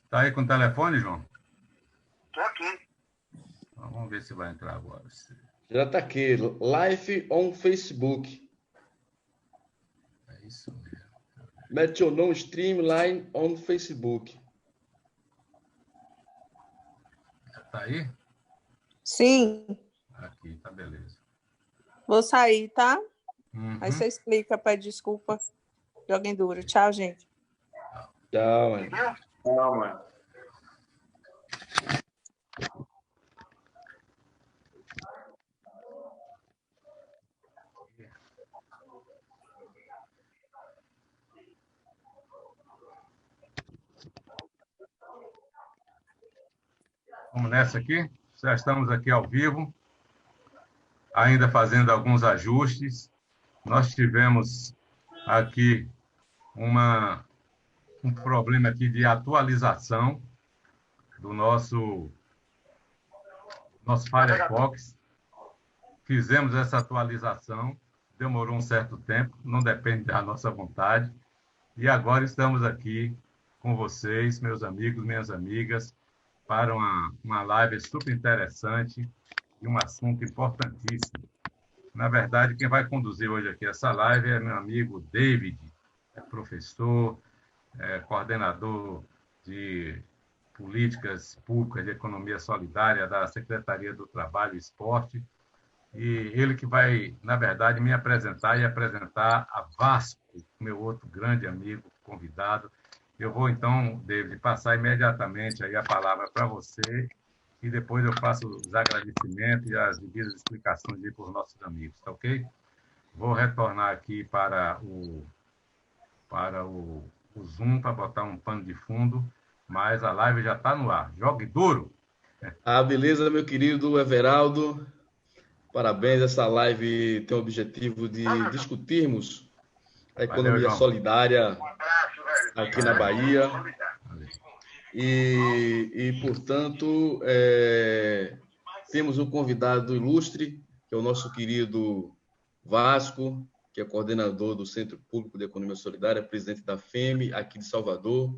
Tá aí com o telefone, João? Estou aqui. Então, vamos ver se vai entrar agora. Já está aqui, live on Facebook. É isso mesmo. Mete ou não streamline on Facebook. Tá aí? Sim. Aqui, tá beleza. Vou sair, tá? Uhum. Aí você explica, pede desculpa. Joguem duro. Tchau, gente. Tchau, mãe. Não, mano. Vamos nessa aqui. Já estamos aqui ao vivo, ainda fazendo alguns ajustes. Nós tivemos aqui um problema aqui de atualização do nosso Firefox. Fizemos essa atualização, demorou um certo tempo, não depende da nossa vontade. E agora estamos aqui com vocês, meus amigos, minhas amigas, para uma live super interessante e um assunto importantíssimo. Na verdade, quem vai conduzir hoje aqui essa live é meu amigo David, é professor, coordenador de políticas públicas de economia solidária da Secretaria do Trabalho e Esporte, e ele que vai, na verdade, me apresentar e apresentar a Vasco, meu outro grande amigo convidado. Eu vou, então, David, passar imediatamente aí a palavra para você e depois eu faço os agradecimentos e as devidas explicações aí para os nossos amigos, tá ok? Vou retornar aqui para o Zoom para botar um pano de fundo, mas a live já está no ar. Jogue duro! Beleza, meu querido Everaldo. Parabéns, essa live tem o objetivo de discutirmos a economia solidária aqui na Bahia. Portanto, temos um convidado ilustre, que é o nosso querido Vasco, que é coordenador do Centro Público de Economia Solidária, presidente da FEME, aqui de Salvador.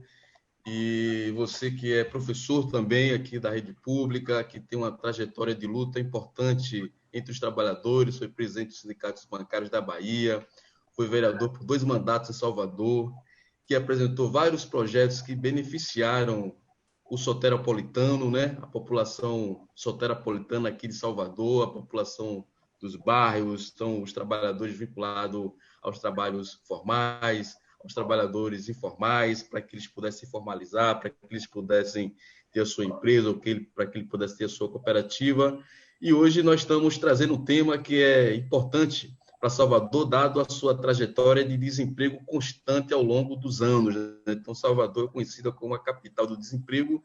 E você que é professor também aqui da rede pública, que tem uma trajetória de luta importante entre os trabalhadores, foi presidente dos sindicatos bancários da Bahia, foi vereador por 2 mandatos em Salvador, que apresentou vários projetos que beneficiaram o soteropolitano, né? A população soteropolitana aqui de Salvador, a população dos bairros, então os trabalhadores vinculados aos trabalhos formais, aos trabalhadores informais, para que eles pudessem formalizar, para que eles pudessem ter a sua empresa, ou para que ele pudesse ter a sua cooperativa. E hoje nós estamos trazendo um tema que é importante para Salvador, dado a sua trajetória de desemprego constante ao longo dos anos. Então, Salvador é conhecida como a capital do desemprego,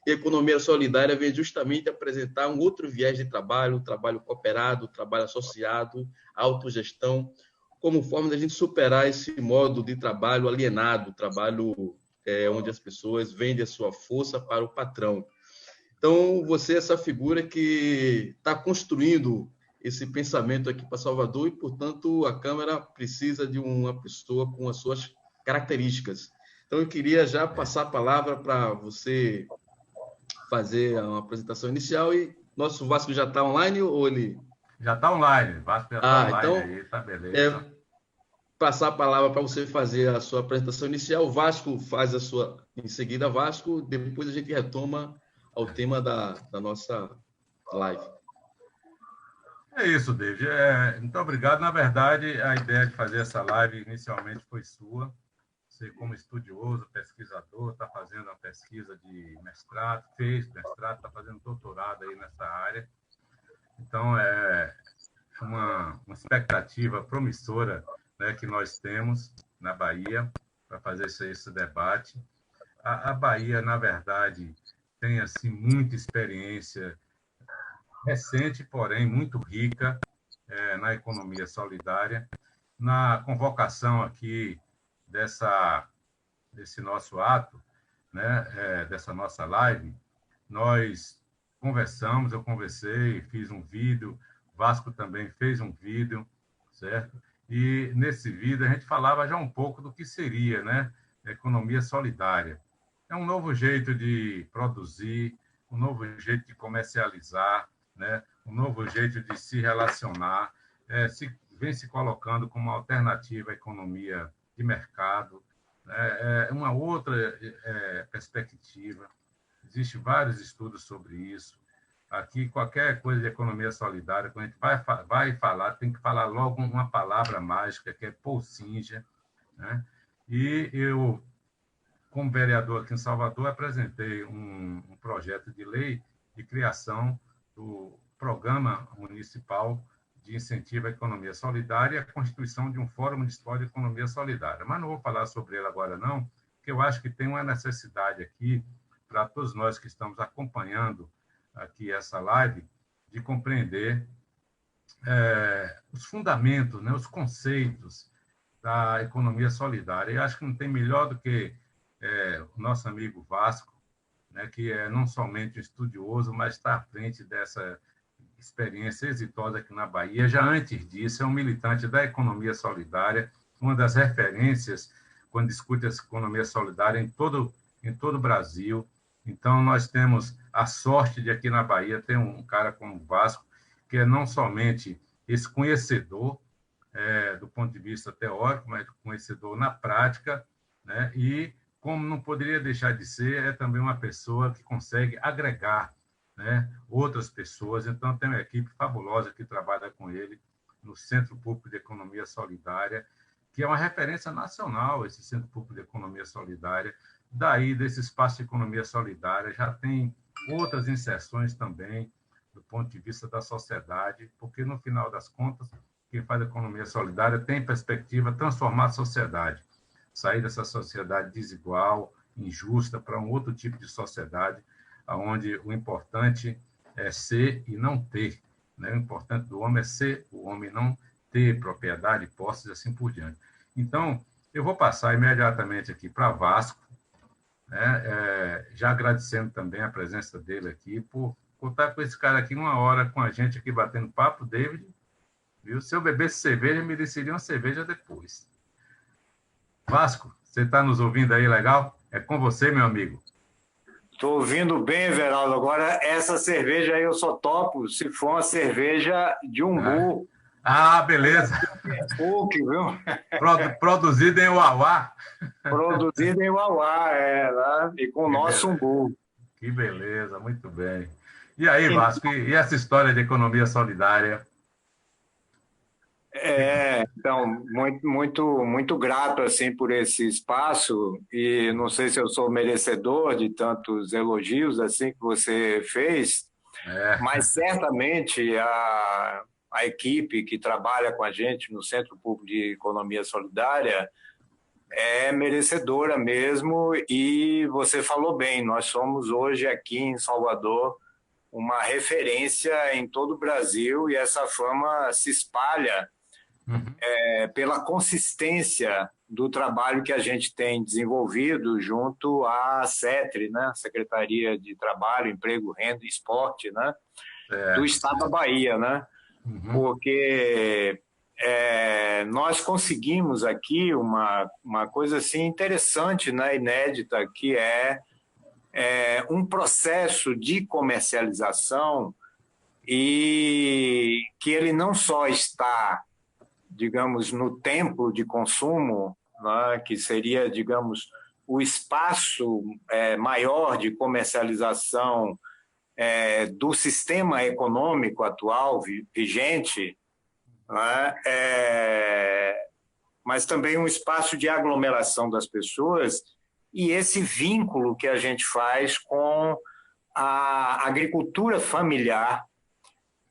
e a economia solidária vem justamente apresentar um outro viés de trabalho, trabalho cooperado, trabalho associado, autogestão, como forma de a gente superar esse modo de trabalho alienado, trabalho onde as pessoas vendem a sua força para o patrão. Então, você é essa figura que está construindo esse pensamento aqui para Salvador e, portanto, a Câmara precisa de uma pessoa com as suas características. Então, eu queria já passar a palavra para você fazer uma apresentação inicial. E nosso Vasco já está online ou ele... Já está online, Vasco já está online então, aí, tá beleza. Passar a palavra para você fazer a sua apresentação inicial. O Vasco faz a sua, em seguida, Vasco, depois a gente retoma ao tema da nossa live. É isso, David. Muito obrigado. Na verdade, a ideia de fazer essa live inicialmente foi sua. Você, como estudioso, pesquisador, está fazendo uma pesquisa de mestrado, fez mestrado, está fazendo doutorado aí nessa área. Então, é uma expectativa promissora, né, que nós temos na Bahia para fazer esse debate. A Bahia, na verdade, tem assim muita experiência recente, porém muito rica na economia solidária. Na convocação aqui desse nosso ato, né, dessa nossa live, nós conversamos, eu conversei, fiz um vídeo, Vasco também fez um vídeo, certo? E nesse vídeo a gente falava já um pouco do que seria, né, economia solidária. é um novo jeito de produzir, um novo jeito de comercializar, né? Um novo jeito de se relacionar, vem se colocando como uma alternativa à economia de mercado, né? É uma outra perspectiva. Existem vários estudos sobre isso. Aqui, qualquer coisa de economia solidária, quando a gente vai falar, tem que falar logo uma palavra mágica, que é Paul Singer, né? E eu, como vereador aqui em Salvador, apresentei um projeto de lei de criação do Programa Municipal de Incentivo à Economia Solidária e a constituição de um Fórum Municipal de Economia Solidária. Mas não vou falar sobre ele agora, não, porque eu acho que tem uma necessidade aqui, para todos nós que estamos acompanhando aqui essa live, de compreender os fundamentos, né, os conceitos da economia solidária. E acho que não tem melhor do que o nosso amigo Vasco, né, que é não somente um estudioso, mas está à frente dessa experiência exitosa aqui na Bahia. Já antes disso, é um militante da economia solidária, uma das referências quando discute essa economia solidária em todo o Brasil. Então, nós temos a sorte de, aqui na Bahia, ter um cara como o Vasco, que é não somente esse conhecedor do ponto de vista teórico, mas conhecedor na prática, né? E, como não poderia deixar de ser, é também uma pessoa que consegue agregar, né, outras pessoas. Então, tem uma equipe fabulosa que trabalha com ele no Centro Público de Economia Solidária, que é uma referência nacional, esse Centro Público de Economia Solidária. Daí, desse espaço de economia solidária, já tem outras inserções também, do ponto de vista da sociedade, porque, no final das contas, quem faz economia solidária tem perspectiva de transformar a sociedade, sair dessa sociedade desigual, injusta, para um outro tipo de sociedade, onde o importante é ser e não ter, né? O importante do homem é ser o homem, não ter propriedade, posses e assim por diante. Então, eu vou passar imediatamente aqui para Vasco, né? Já agradecendo também a presença dele aqui, por contar com esse cara aqui 1 hora com a gente aqui batendo papo. David, viu? Se eu bebesse cerveja, me mereceria uma cerveja depois. Vasco, você está nos ouvindo aí, legal? É com você, meu amigo. Estou ouvindo bem, Everaldo. Agora, essa cerveja aí eu só topo se for uma cerveja de umbu. Beleza. PUC, viu? Produzida em Uauá. Produzida em Uauá, lá, e com o nosso umbu. Que beleza, muito bem. E aí, Vasco, e essa história de economia solidária? Então, muito grato assim por esse espaço, e não sei se eu sou merecedor de tantos elogios assim que você fez, mas certamente a equipe que trabalha com a gente no Centro Público de Economia Solidária é merecedora mesmo, e você falou bem, nós somos hoje aqui em Salvador uma referência em todo o Brasil, e essa fama se espalha pela consistência do trabalho que a gente tem desenvolvido junto à SETRE, né? Secretaria de Trabalho, Emprego, Renda e Esporte, né? Do Estado da Bahia, né? Porque nós conseguimos aqui uma coisa assim interessante, né? Inédita, que é um processo de comercialização, e que ele não só está, digamos, no templo de consumo, né, que seria, digamos, o espaço maior de comercialização do sistema econômico atual vigente, né, mas também um espaço de aglomeração das pessoas, e esse vínculo que a gente faz com a agricultura familiar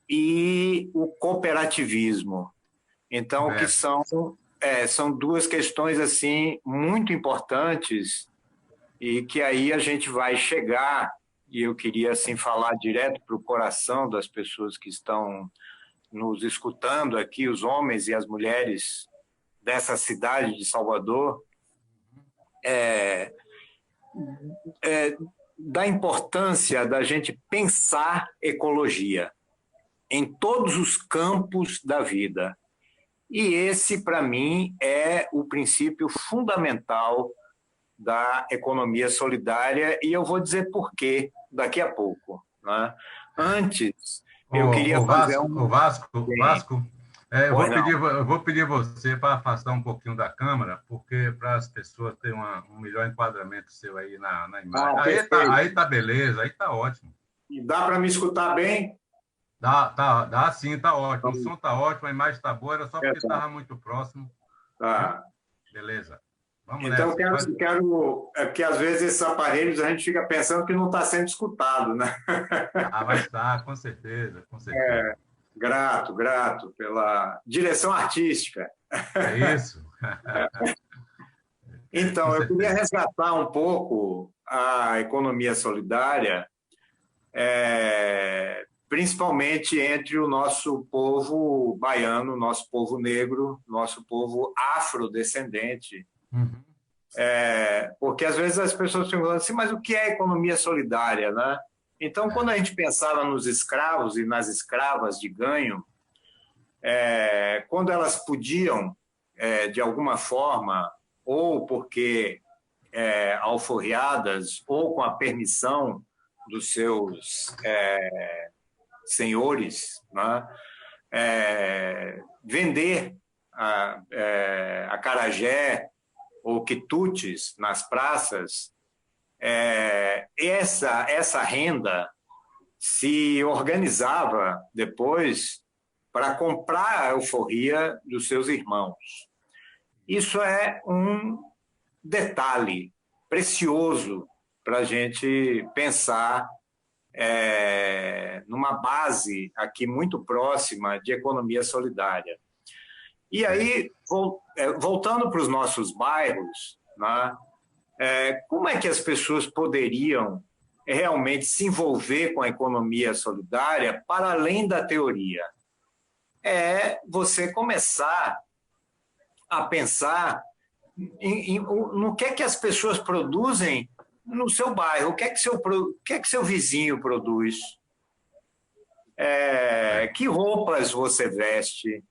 e o cooperativismo. Então, que são duas questões assim muito importantes, e que aí a gente vai chegar, e eu queria assim falar direto para o coração das pessoas que estão nos escutando aqui, os homens e as mulheres dessa cidade de Salvador, da importância da gente pensar ecologia em todos os campos da vida. E esse, para mim, é o princípio fundamental da economia solidária, e eu vou dizer por quê daqui a pouco, né? Antes, eu queria fazer Vasco, eu vou pedir você para afastar um pouquinho da câmera, porque para as pessoas terem um melhor enquadramento seu aí na imagem. Aí tá beleza, aí tá ótimo. E dá para me escutar bem? Dá sim, tá ótimo. O som tá ótimo, a imagem tá boa, era só porque estava muito próximo. Tá. Beleza. Vamos então, nessa. É porque às vezes esses aparelhos a gente fica pensando que não está sendo escutado, né? Vai estar, com certeza, com certeza. Grato pela direção artística. É isso. Então, eu queria resgatar um pouco a economia solidária, principalmente entre o nosso povo baiano, nosso povo negro, nosso povo afrodescendente. Uhum. Porque às vezes as pessoas ficam falando assim, mas o que é economia solidária, né? Então, quando a gente pensava nos escravos e nas escravas de ganho, quando elas podiam, de alguma forma, ou porque alforriadas, ou com a permissão dos seus senhores, né? Vender acarajé ou quitutes nas praças, essa renda se organizava depois para comprar a euforia dos seus irmãos. Isso é um detalhe precioso para a gente pensar numa base aqui muito próxima de economia solidária. E aí, voltando para os nossos bairros, né, como é que as pessoas poderiam realmente se envolver com a economia solidária para além da teoria? Você começar a pensar no que é que as pessoas produzem no seu bairro, o que é que seu vizinho produz, que roupas você veste,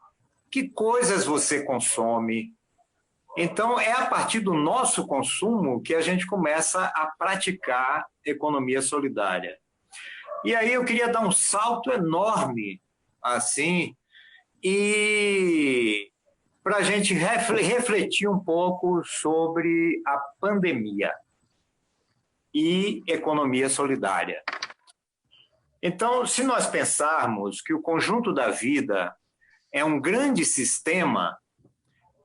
que coisas você consome. Então, é a partir do nosso consumo que a gente começa a praticar economia solidária. E aí eu queria dar um salto enorme, assim, e para a gente refletir um pouco sobre a pandemia e economia solidária. Então, se nós pensarmos que o conjunto da vida é um grande sistema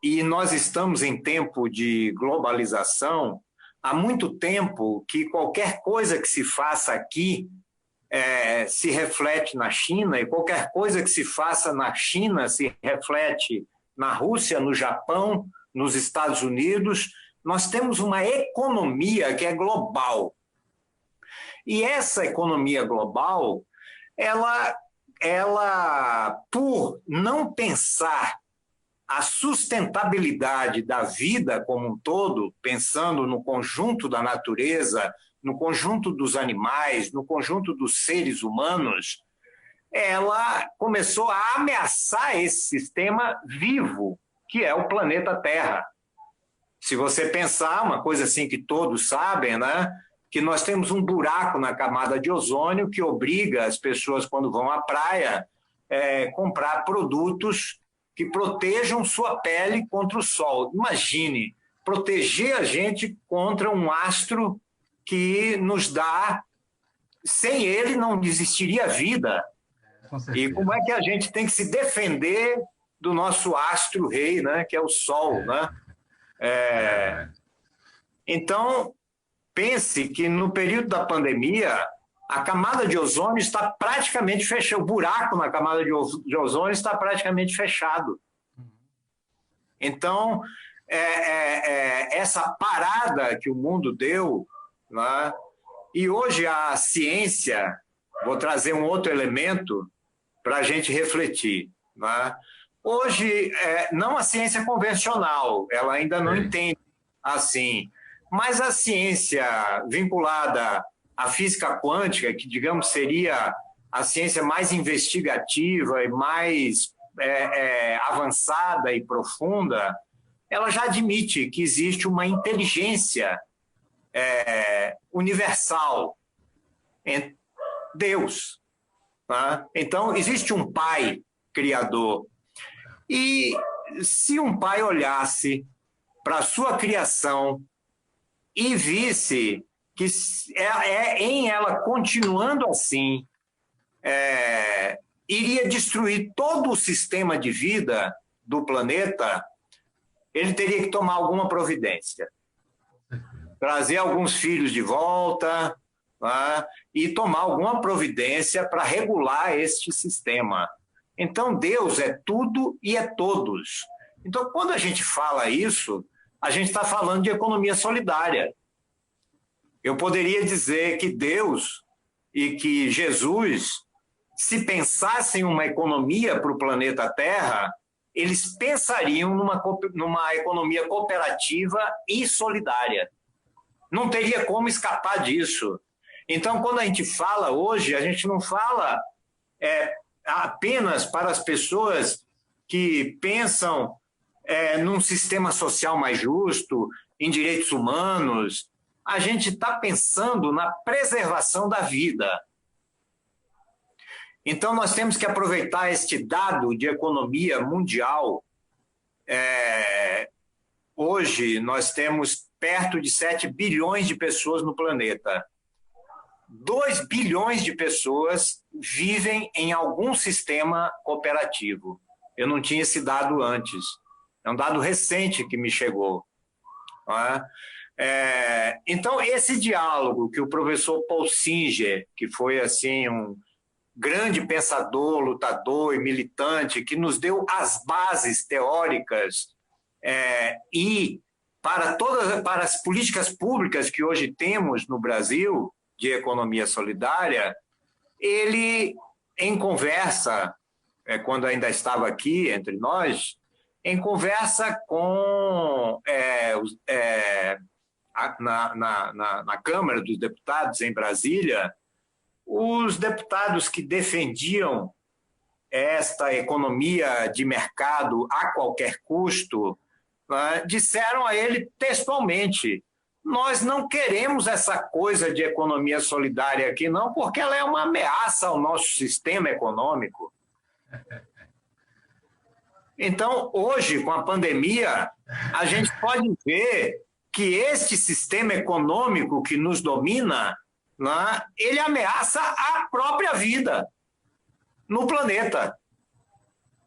e nós estamos em tempo de globalização, há muito tempo que qualquer coisa que se faça aqui se reflete na China, e qualquer coisa que se faça na China se reflete na Rússia, no Japão, nos Estados Unidos. Nós temos uma economia que é global. E essa economia global, ela por não pensar a sustentabilidade da vida como um todo, pensando no conjunto da natureza, no conjunto dos animais, no conjunto dos seres humanos, ela começou a ameaçar esse sistema vivo, que é o planeta Terra. Se você pensar, uma coisa assim que todos sabem, né? Que nós temos um buraco na camada de ozônio que obriga as pessoas, quando vão à praia, comprar produtos que protejam sua pele contra o sol. Imagine, proteger a gente contra um astro que nos dá... Sem ele não existiria vida. E como é que a gente tem que se defender do nosso astro-rei, né, que é o Sol, né? Então, pense que no período da pandemia, a camada de ozônio está praticamente fechada, o buraco na camada de ozônio está praticamente fechado. Então, essa parada que o mundo deu, né? E hoje a ciência, vou trazer um outro elemento para a gente refletir, né? Hoje, não a ciência convencional, ela ainda não entende assim, mas a ciência vinculada à física quântica, que, digamos, seria a ciência mais investigativa e mais avançada e profunda, ela já admite que existe uma inteligência universal, Deus. Tá? Então, existe um pai criador. E se um pai olhasse para a sua criação e visse que em ela continuando assim, iria destruir todo o sistema de vida do planeta, ele teria que tomar alguma providência. Trazer alguns filhos de volta, tá? E tomar alguma providência para regular este sistema. Então, Deus é tudo e é todos. Então, quando a gente fala isso, a gente está falando de economia solidária. Eu poderia dizer que Deus e que Jesus, se pensassem uma economia para o planeta Terra, eles pensariam numa economia cooperativa e solidária. Não teria como escapar disso. Então, quando a gente fala hoje, a gente não fala apenas para as pessoas que pensam num sistema social mais justo, em direitos humanos. A gente está pensando na preservação da vida. Então, nós temos que aproveitar este dado de economia mundial. Hoje, nós temos perto de 7 bilhões de pessoas no planeta. 2 bilhões de pessoas vivem em algum sistema cooperativo. Eu não tinha esse dado antes. É um dado recente que me chegou. Então, esse diálogo que o professor Paul Singer, que foi assim um grande pensador, lutador e militante, que nos deu as bases teóricas e para as políticas públicas que hoje temos no Brasil, de economia solidária, ele, em conversa, quando ainda estava aqui entre nós, em conversa com na Câmara dos Deputados, em Brasília, os deputados que defendiam esta economia de mercado a qualquer custo, disseram a ele textualmente: nós não queremos essa coisa de economia solidária aqui, não, porque ela é uma ameaça ao nosso sistema econômico. Então, hoje, com a pandemia, a gente pode ver que este sistema econômico que nos domina, ele ameaça a própria vida no planeta.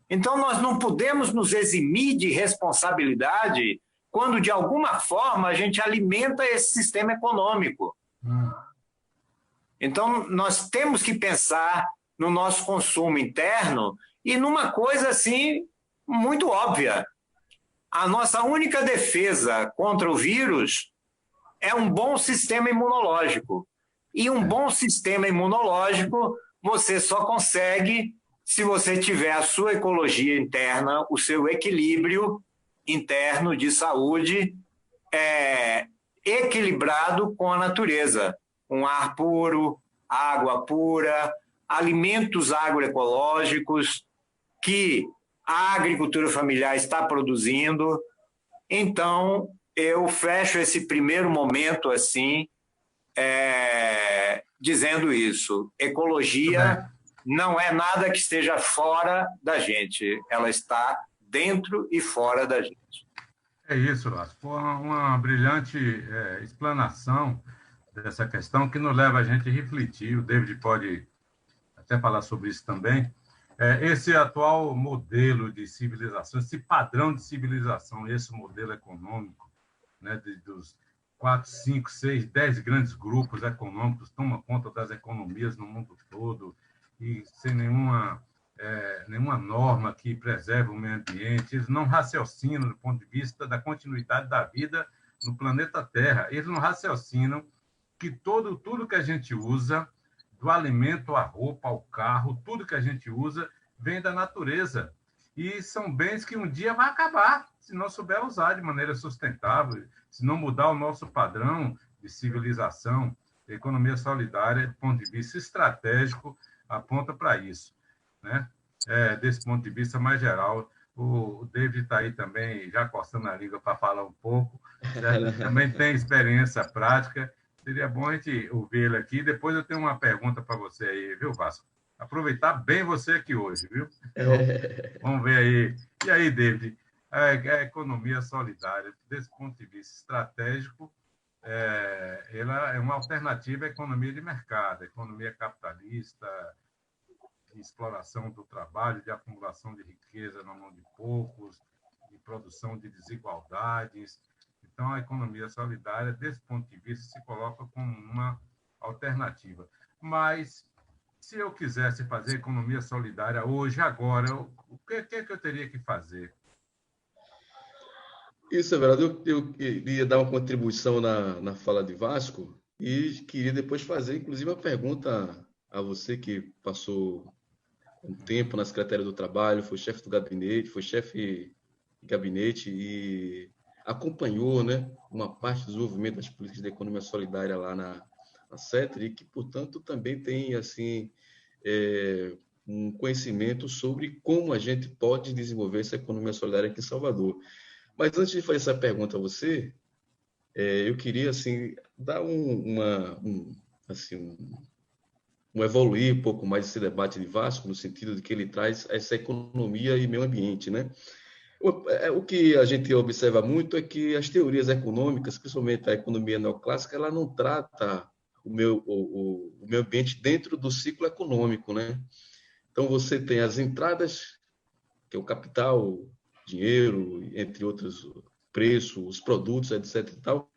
Então, nós não podemos nos eximir de responsabilidade quando, de alguma forma, a gente alimenta esse sistema econômico. Então, nós temos que pensar no nosso consumo interno e numa coisa assim muito óbvia. A nossa única defesa contra o vírus é um bom sistema imunológico. E um bom sistema imunológico você só consegue se você tiver a sua ecologia interna, o seu equilíbrio interno de saúde equilibrado com a natureza. Um ar puro, água pura, alimentos agroecológicos que a agricultura familiar está produzindo. Então, eu fecho esse primeiro momento assim, dizendo isso. Ecologia não é nada que esteja fora da gente, ela está dentro e fora da gente. É isso, Lázaro. Foi uma brilhante explanação dessa questão que nos leva a gente a refletir. O David pode até falar sobre isso também. Esse atual modelo de civilização, esse padrão de civilização, esse modelo econômico, né, dos 4, 5, 6, 10 grandes grupos econômicos tomam conta das economias no mundo todo e sem nenhuma norma que preserve o meio ambiente. Eles não raciocinam do ponto de vista da continuidade da vida no planeta Terra. Eles não raciocinam que tudo que a gente usa, do alimento à roupa, ao carro, tudo que a gente usa vem da natureza. E são bens que um dia vai acabar, se não souber usar de maneira sustentável, se não mudar o nosso padrão de civilização. A economia solidária, do ponto de vista estratégico, aponta para isso, né? Desse ponto de vista mais geral, O David está aí também, já coçando a língua para falar um pouco, certo? Também tem experiência prática. Seria bom a gente ouvir ele aqui. Depois eu tenho uma pergunta para você aí, viu, Vasco? Aproveitar bem você aqui hoje, viu? Vamos ver aí. E aí, David, a economia solidária, desse ponto de vista estratégico, ela é uma alternativa à economia de mercado, à economia capitalista, de exploração do trabalho, de acumulação de riqueza na mão de poucos, de produção de desigualdades. Então, a economia solidária, desse ponto de vista, se coloca como uma alternativa. Mas, se eu quisesse fazer economia solidária hoje, agora, o que eu teria que fazer? Isso, Everaldo. Eu queria dar uma contribuição na fala de Vasco e queria depois fazer, inclusive, uma pergunta a você que passou um tempo na Secretaria do Trabalho, foi chefe do gabinete, foi chefe de gabinete e acompanhou, né, uma parte do desenvolvimento das políticas de economia solidária lá na CETRI, e que, portanto, também tem assim um conhecimento sobre como a gente pode desenvolver essa economia solidária aqui em Salvador. Mas antes de fazer essa pergunta a você, eu queria assim dar evoluir um pouco mais esse debate de Vasco, no sentido de que ele traz essa economia e meio ambiente, né? O que a gente observa muito é que as teorias econômicas, principalmente a economia neoclássica, ela não trata o meio ambiente dentro do ciclo econômico, né? Então, você tem as entradas, que é o capital, dinheiro, entre outros, preço, os produtos, etc. e tal,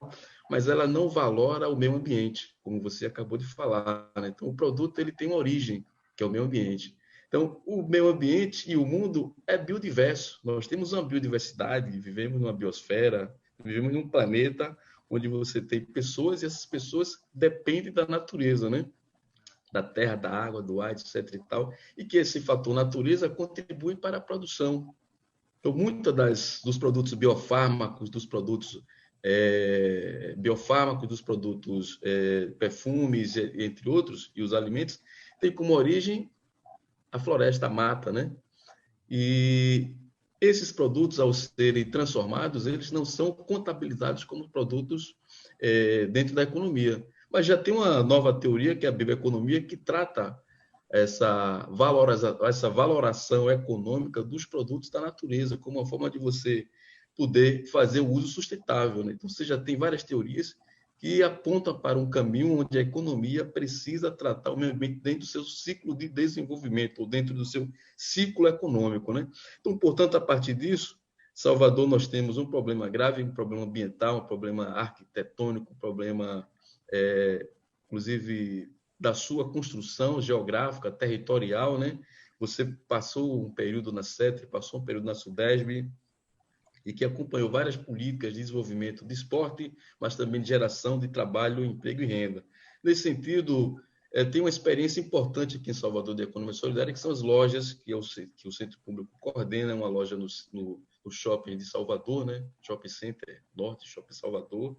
mas ela não valora o meio ambiente, como você acabou de falar, né? Então, o produto ele tem uma origem, que é o meio ambiente. Então, o meio ambiente e o mundo é biodiverso. Nós temos uma biodiversidade, vivemos numa biosfera, vivemos num planeta onde você tem pessoas e essas pessoas dependem da natureza, né? Da terra, da água, do ar, etc. e tal, e que esse fator natureza contribui para a produção. Então, muitos dos produtos biofármacos, dos produtos perfumes, entre outros, e os alimentos, tem como origem a floresta, a mata, né? E esses produtos, ao serem transformados, eles não são contabilizados como produtos dentro da economia. Mas já tem uma nova teoria, que é a bioeconomia, que trata essa valoração econômica dos produtos da natureza, como uma forma de você poder fazer o uso sustentável, né? Então, você já tem várias teorias que apontam para um caminho onde a economia precisa tratar o meio ambiente dentro do seu ciclo de desenvolvimento, ou dentro do seu ciclo econômico, né? Então, portanto, a partir disso, Salvador, nós temos um problema grave, um problema ambiental, um problema arquitetônico, um problema, inclusive, da sua construção geográfica, territorial, né? Você passou um período na CETRI, passou um período na SUDESB, e que acompanhou várias políticas de desenvolvimento de esporte, mas também de geração de trabalho, emprego e renda. Nesse sentido, tem uma experiência importante aqui em Salvador de economia solidária, que são as lojas que o Centro Público coordena, uma loja no shopping de Salvador, né? Shopping Center Norte, Shopping Salvador,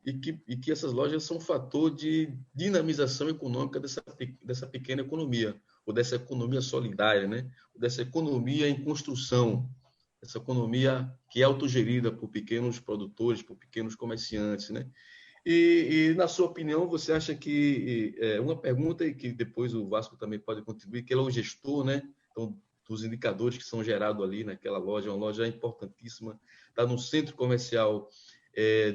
e que essas lojas são um fator de dinamização econômica dessa pequena economia, ou dessa economia solidária, né? Ou dessa economia em construção, essa economia que é autogerida por pequenos produtores, por pequenos comerciantes, né? E na sua opinião, você acha que uma pergunta e que depois o Vasco também pode contribuir, que ele é o gestor, né? Então, dos indicadores que são gerados ali naquela loja, uma loja importantíssima, está no centro comercial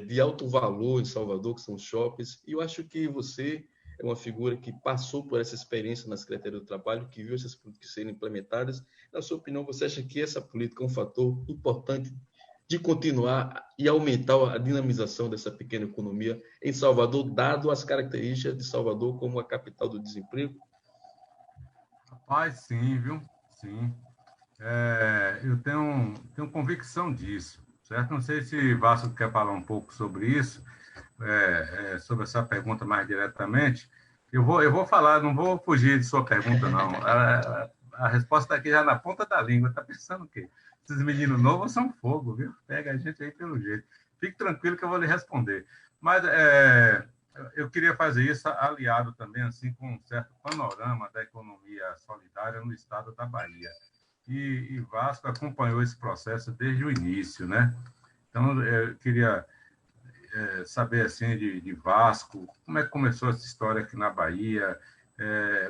de alto valor em Salvador, que são os shoppings. E eu acho que você é uma figura que passou por essa experiência na Secretaria do Trabalho, que viu essas políticas serem implementadas. Na sua opinião, você acha que essa política é um fator importante de continuar e aumentar a dinamização dessa pequena economia em Salvador, dado as características de Salvador como a capital do desemprego? Rapaz, sim, viu? Sim. Eu tenho convicção disso, certo? Não sei se Vasco quer falar um pouco sobre isso, sobre essa pergunta mais diretamente. Eu vou falar, não vou fugir de sua pergunta, não. A resposta está aqui já na ponta da língua. Está pensando o quê? Esses meninos novos são fogo, viu? Pega a gente aí pelo jeito. Fique tranquilo que eu vou lhe responder. Mas eu queria fazer isso aliado também assim com um certo panorama da economia solidária no estado da Bahia. e Vasco acompanhou esse processo desde o início, né? Então, eu queria saber assim de Vasco, como é que começou essa história aqui na Bahia,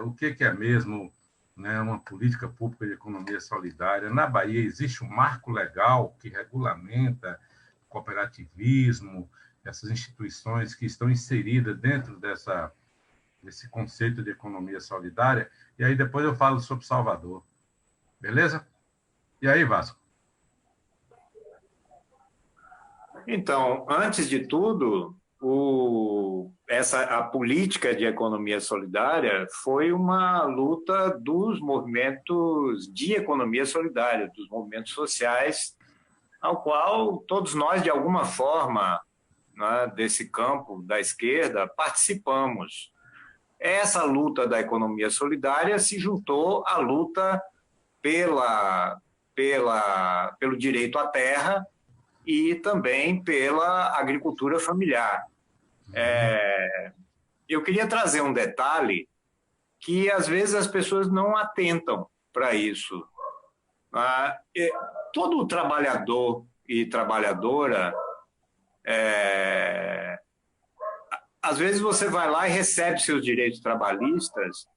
o que é mesmo, né, uma política pública de economia solidária. Na Bahia existe um marco legal que regulamenta o cooperativismo, essas instituições que estão inseridas dentro desse conceito de economia solidária, e aí depois eu falo sobre Salvador. Beleza? E aí, Vasco? Então, antes de tudo, a política de economia solidária foi uma luta dos movimentos de economia solidária, dos movimentos sociais, ao qual todos nós, de alguma forma, né, desse campo da esquerda, participamos. Essa luta da economia solidária se juntou à luta pelo direito à terra e também pela agricultura familiar. Eu queria trazer um detalhe que, às vezes, as pessoas não atentam para isso. Todo trabalhador e trabalhadora, às vezes você vai lá e recebe seus direitos trabalhistas,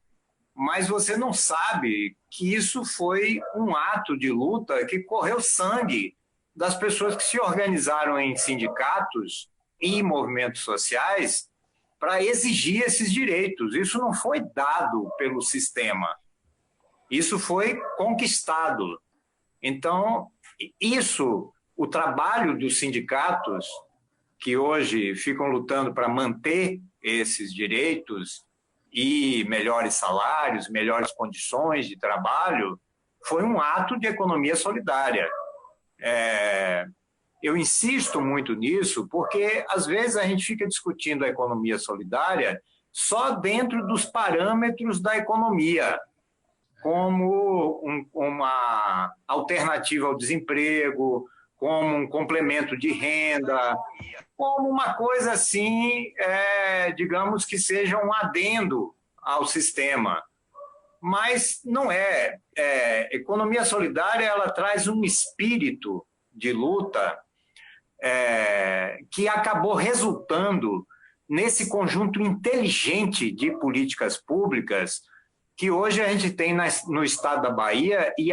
mas você não sabe que isso foi um ato de luta que correu sangue das pessoas que se organizaram em sindicatos e movimentos sociais para exigir esses direitos. Isso não foi dado pelo sistema, isso foi conquistado. Então, o trabalho dos sindicatos, que hoje ficam lutando para manter esses direitos e melhores salários, melhores condições de trabalho, foi um ato de economia solidária. Eu insisto muito nisso porque, às vezes, a gente fica discutindo a economia solidária só dentro dos parâmetros da economia, como uma alternativa ao desemprego, como um complemento de renda, como uma coisa assim, digamos que seja um adendo ao sistema. Mas não é. Economia solidária, ela traz um espírito de luta que acabou resultando nesse conjunto inteligente de políticas públicas que hoje a gente tem no estado da Bahia, e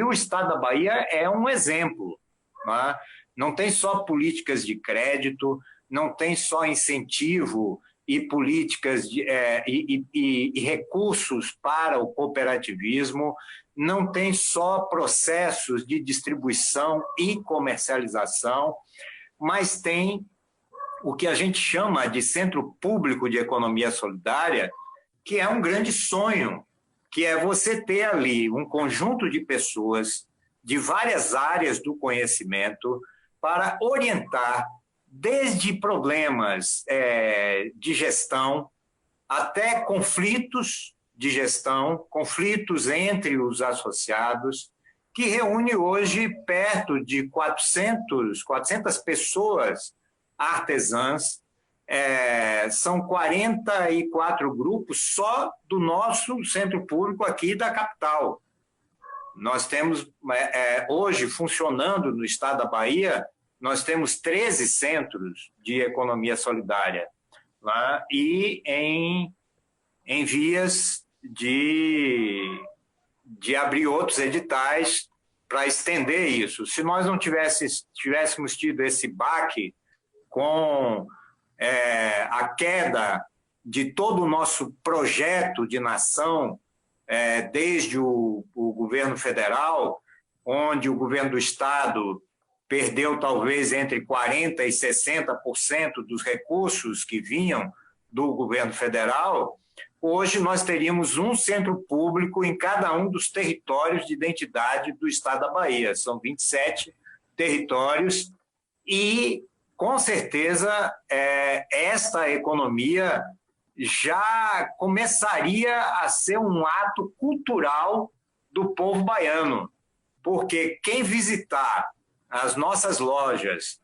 o estado da Bahia é um exemplo. Né? Não tem só políticas de crédito, não tem só incentivo e políticas e recursos para o cooperativismo, não tem só processos de distribuição e comercialização, mas tem o que a gente chama de Centro Público de Economia Solidária, que é um grande sonho, que é você ter ali um conjunto de pessoas de várias áreas do conhecimento para orientar desde problemas de gestão até conflitos de gestão, conflitos entre os associados, que reúne hoje perto de 400 pessoas artesãs. São 44 grupos só do nosso centro público aqui da capital. Nós temos, hoje, funcionando no estado da Bahia, nós temos 13 centros de economia solidária lá, e em vias de abrir outros editais para estender isso. Se nós não tivéssemos tido esse baque com a queda de todo o nosso projeto de nação, desde o governo federal, onde o governo do estado perdeu talvez entre 40% e 60% dos recursos que vinham do governo federal, hoje nós teríamos um centro público em cada um dos territórios de identidade do estado da Bahia. São 27 territórios e, com certeza, esta economia já começaria a ser um ato cultural do povo baiano, porque quem visitar as nossas lojas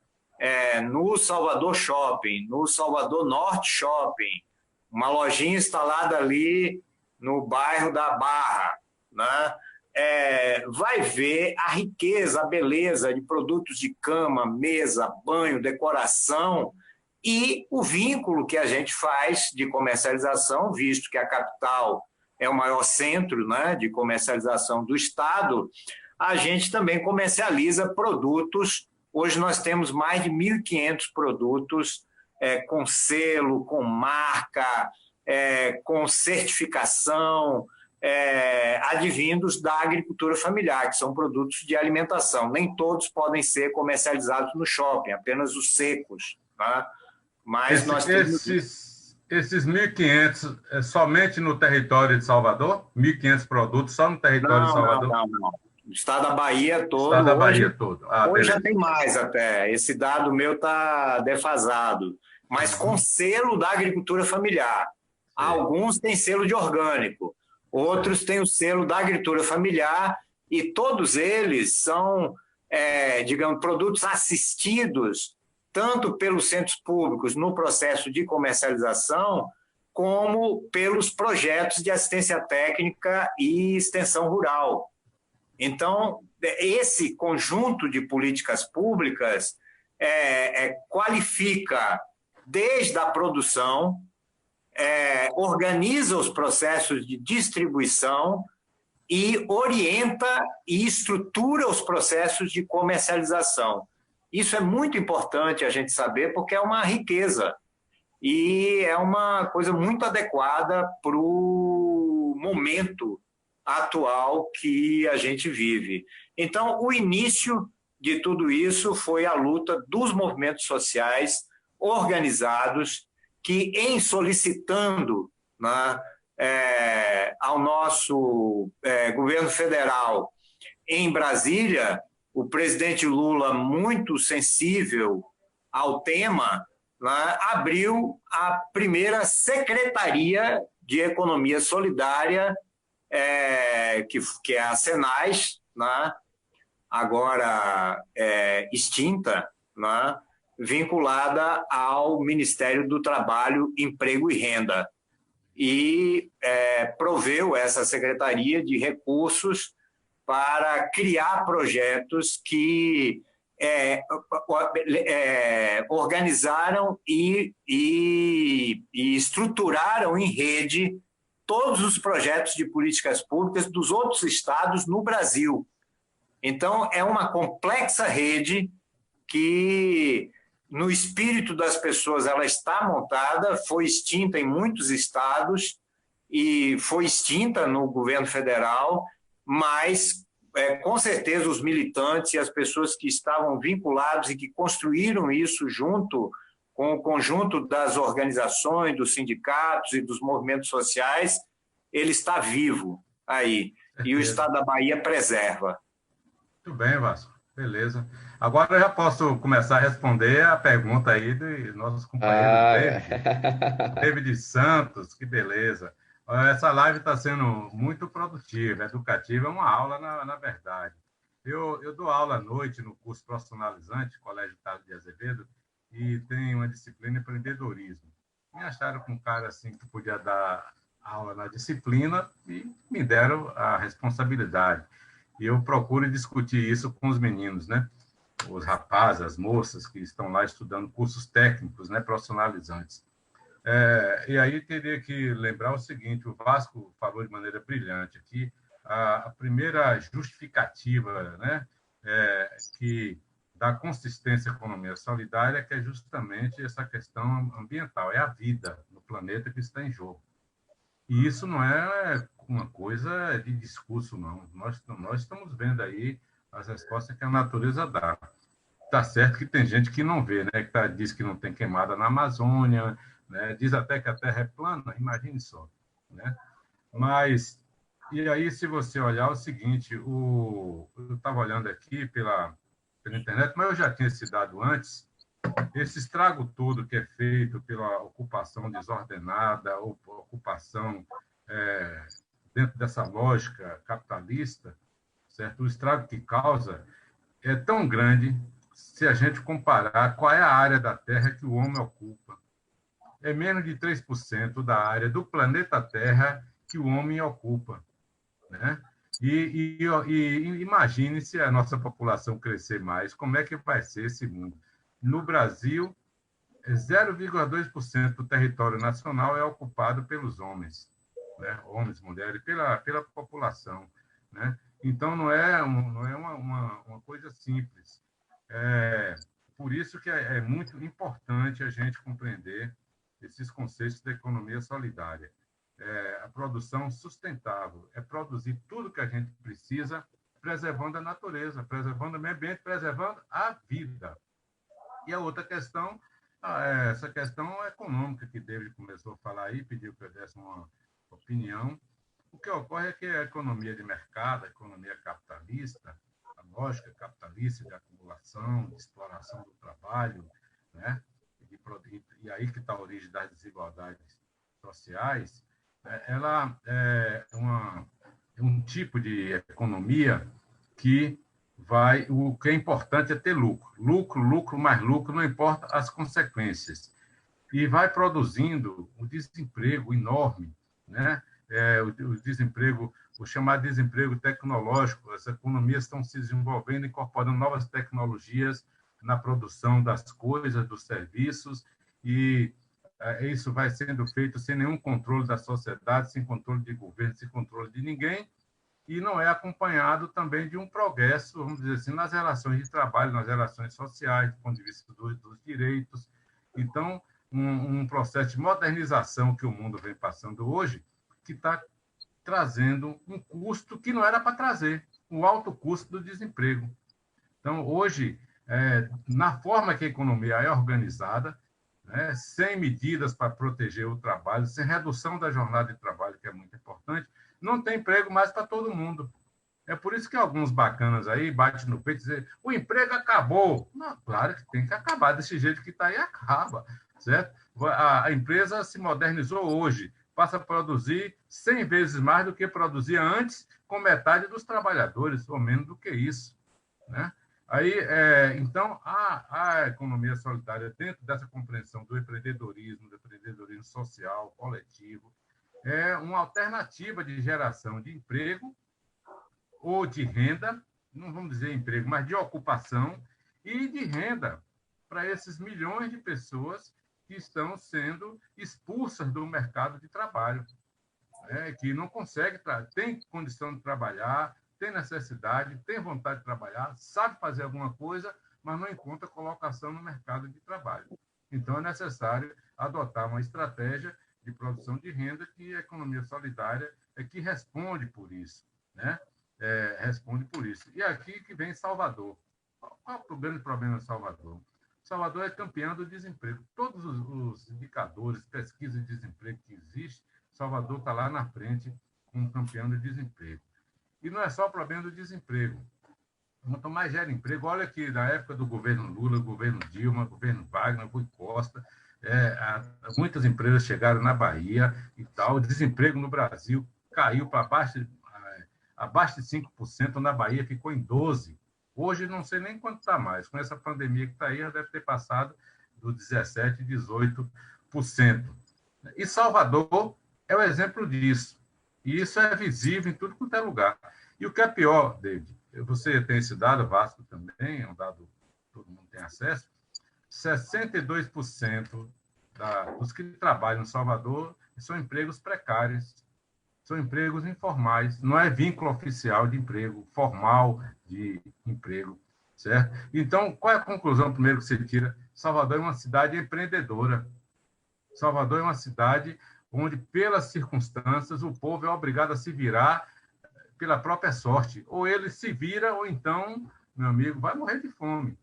no Salvador Shopping, no Salvador Norte Shopping, uma lojinha instalada ali no bairro da Barra, né? vai ver a riqueza, a beleza de produtos de cama, mesa, banho, decoração e o vínculo que a gente faz de comercialização, visto que a capital é o maior centro, né, de comercialização do Estado, a gente também comercializa produtos. Hoje nós temos mais de 1.500 produtos com selo, com marca, com certificação, advindos da agricultura familiar, que são produtos de alimentação. Nem todos podem ser comercializados no shopping, apenas os secos. Tá? Mas nós temos... Esses 1.500 é somente no território de Salvador? 1.500 produtos só no território de Salvador? Não. O estado da Bahia todo. O estado da Bahia todo. Hoje já tem mais até. Esse dado meu está defasado. Mas com selo da agricultura familiar. Alguns têm selo de orgânico. Outros têm o selo da agricultura familiar e todos eles são, digamos, produtos assistidos tanto pelos centros públicos no processo de comercialização, como pelos projetos de assistência técnica e extensão rural. Então, esse conjunto de políticas públicas qualifica desde a produção, organiza os processos de distribuição e orienta e estrutura os processos de comercialização. Isso é muito importante a gente saber, porque é uma riqueza e é uma coisa muito adequada para o momento atual que a gente vive. Então, o início de tudo isso foi a luta dos movimentos sociais organizados que, em solicitando, né, ao nosso governo federal em Brasília, o presidente Lula, muito sensível ao tema, né, abriu a primeira Secretaria de Economia Solidária, que é a Senais, né, agora extinta, né, vinculada ao Ministério do Trabalho, Emprego e Renda. E proveu essa secretaria de recursos para criar projetos que organizaram e estruturaram em rede todos os projetos de políticas públicas dos outros estados no Brasil. Então, é uma complexa rede que, no espírito das pessoas, ela está montada, foi extinta em muitos estados e foi extinta no governo federal, mas, com certeza, os militantes e as pessoas que estavam vinculados e que construíram isso junto com o conjunto das organizações, dos sindicatos e dos movimentos sociais, ele está vivo aí. E o Estado da Bahia preserva. Muito bem, Vasco. Beleza. Agora eu já posso começar a responder a pergunta aí do nosso companheiro David Santos. Que beleza. Essa live está sendo muito produtiva, educativa, é uma aula, na verdade. Eu dou aula à noite no curso profissionalizante, Colégio Carlos de Azevedo, e tem uma disciplina de empreendedorismo. Me acharam com um cara assim que podia dar aula na disciplina e me deram a responsabilidade. E eu procuro discutir isso com os meninos, né? Os rapazes, as moças que estão lá estudando cursos técnicos, né, profissionalizantes. E aí teria que lembrar o seguinte: o Vasco falou de maneira brilhante aqui, a primeira justificativa, né, que dá consistência à economia solidária, que é justamente essa questão ambiental, é a vida no planeta que está em jogo. E isso não é uma coisa de discurso, não. Nós estamos vendo aí as respostas que a natureza dá. Está certo que tem gente que não vê, né? Que diz que não tem queimada na Amazônia, né? Diz até que a Terra é plana, imagine só, né? Mas, e aí, se você olhar o seguinte, eu estava olhando aqui pela internet, mas eu já tinha esse dado antes, esse estrago todo que é feito pela ocupação desordenada, ou ocupação dentro dessa lógica capitalista, certo? O estrago que causa é tão grande se a gente comparar qual é a área da Terra que o homem ocupa. É menos de 3% da área do planeta Terra que o homem ocupa, né? E imagine se a nossa população crescer mais, como é que vai ser esse mundo? No Brasil, 0,2% do território nacional é ocupado pelos homens, né? Homens, mulheres, pela população, né? Então, não é uma coisa simples. Por isso que é muito importante a gente compreender esses conceitos da economia solidária. A produção sustentável é produzir tudo que a gente precisa, preservando a natureza, preservando o meio ambiente, preservando a vida. E a outra questão, essa questão econômica que David começou a falar aí, pediu que eu desse uma opinião. O que ocorre é que a economia de mercado, a economia capitalista, a lógica capitalista de acumulação, de exploração do trabalho, né? E aí que está a origem das desigualdades sociais, ela é um tipo de economia que o que é importante é ter lucro. Lucro, mais lucro, não importa as consequências. E vai produzindo um desemprego enorme, né? O desemprego, o chamado desemprego tecnológico. As economias estão se desenvolvendo, incorporando novas tecnologias na produção das coisas, dos serviços, e isso vai sendo feito sem nenhum controle da sociedade, sem controle de governo, sem controle de ninguém, e não é acompanhado também de um progresso, vamos dizer assim, nas relações de trabalho, nas relações sociais, do ponto de vista dos direitos. Então, um processo de modernização que o mundo vem passando hoje, que está trazendo um custo que não era para trazer, o alto custo do desemprego. Então, hoje, na forma que a economia é organizada, né, sem medidas para proteger o trabalho, sem redução da jornada de trabalho, que é muito importante, não tem emprego mais para todo mundo. É por isso que alguns bacanas aí batem no peito e dizem o emprego acabou. Não, claro que tem que acabar, desse jeito que está aí, acaba, certo? A empresa se modernizou hoje, passa a produzir 100 vezes mais do que produzia antes, com metade dos trabalhadores, ou menos do que isso, né? Aí, então, a economia solidária, dentro dessa compreensão do empreendedorismo social, coletivo, é uma alternativa de geração de emprego ou de renda, não vamos dizer emprego, mas de ocupação e de renda para esses milhões de pessoas que estão sendo expulsas do mercado de trabalho, né? Que não consegue, tem condição de trabalhar, tem necessidade, tem vontade de trabalhar, sabe fazer alguma coisa, mas não encontra colocação no mercado de trabalho. Então, é necessário adotar uma estratégia de produção de renda que a economia solidária é que responde por isso, né? Responde por isso. E aqui que vem Salvador. Qual é o grande problema de Salvador? Salvador é campeão do desemprego. Todos os indicadores, pesquisas de desemprego que existem, Salvador está lá na frente como campeão do desemprego. E não é só o problema do desemprego. Quanto mais gera emprego, olha que na época do governo Lula, governo Dilma, governo Wagner, Rui Costa, muitas empresas chegaram na Bahia e tal. O desemprego no Brasil caiu para abaixo de 5%, na Bahia ficou em 12%. Hoje não sei nem quanto está mais. Com essa pandemia que está aí, já deve ter passado dos 17%, 18%. E Salvador é o exemplo disso. E isso é visível em tudo quanto é lugar. E o que é pior, David, você tem esse dado, Vasco também, é um dado que todo mundo tem acesso, 62% dos que trabalham em Salvador são empregos precários, são empregos informais, não é vínculo oficial de emprego, formal de emprego, certo? Então, qual é a conclusão primeiro que você tira? Salvador é uma cidade empreendedora. Salvador é uma cidade onde, pelas circunstâncias, o povo é obrigado a se virar pela própria sorte. Ou ele se vira, ou então, meu amigo, vai morrer de fome,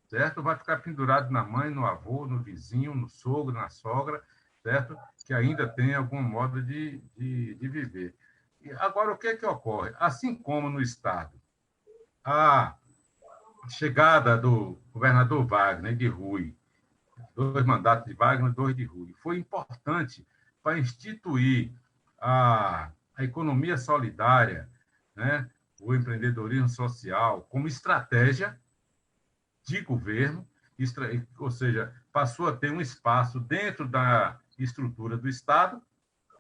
certo? Vai ficar pendurado na mãe, no avô, no vizinho, no sogro, na sogra, certo? Que ainda tem algum modo de viver. E agora, o que é que ocorre? Assim como no Estado, a chegada do governador Wagner de Rui, 2 mandatos de Wagner, 2 de Rui, foi importante para instituir a economia solidária, né? O empreendedorismo social como estratégia de governo, ou seja, passou a ter um espaço dentro da estrutura do Estado,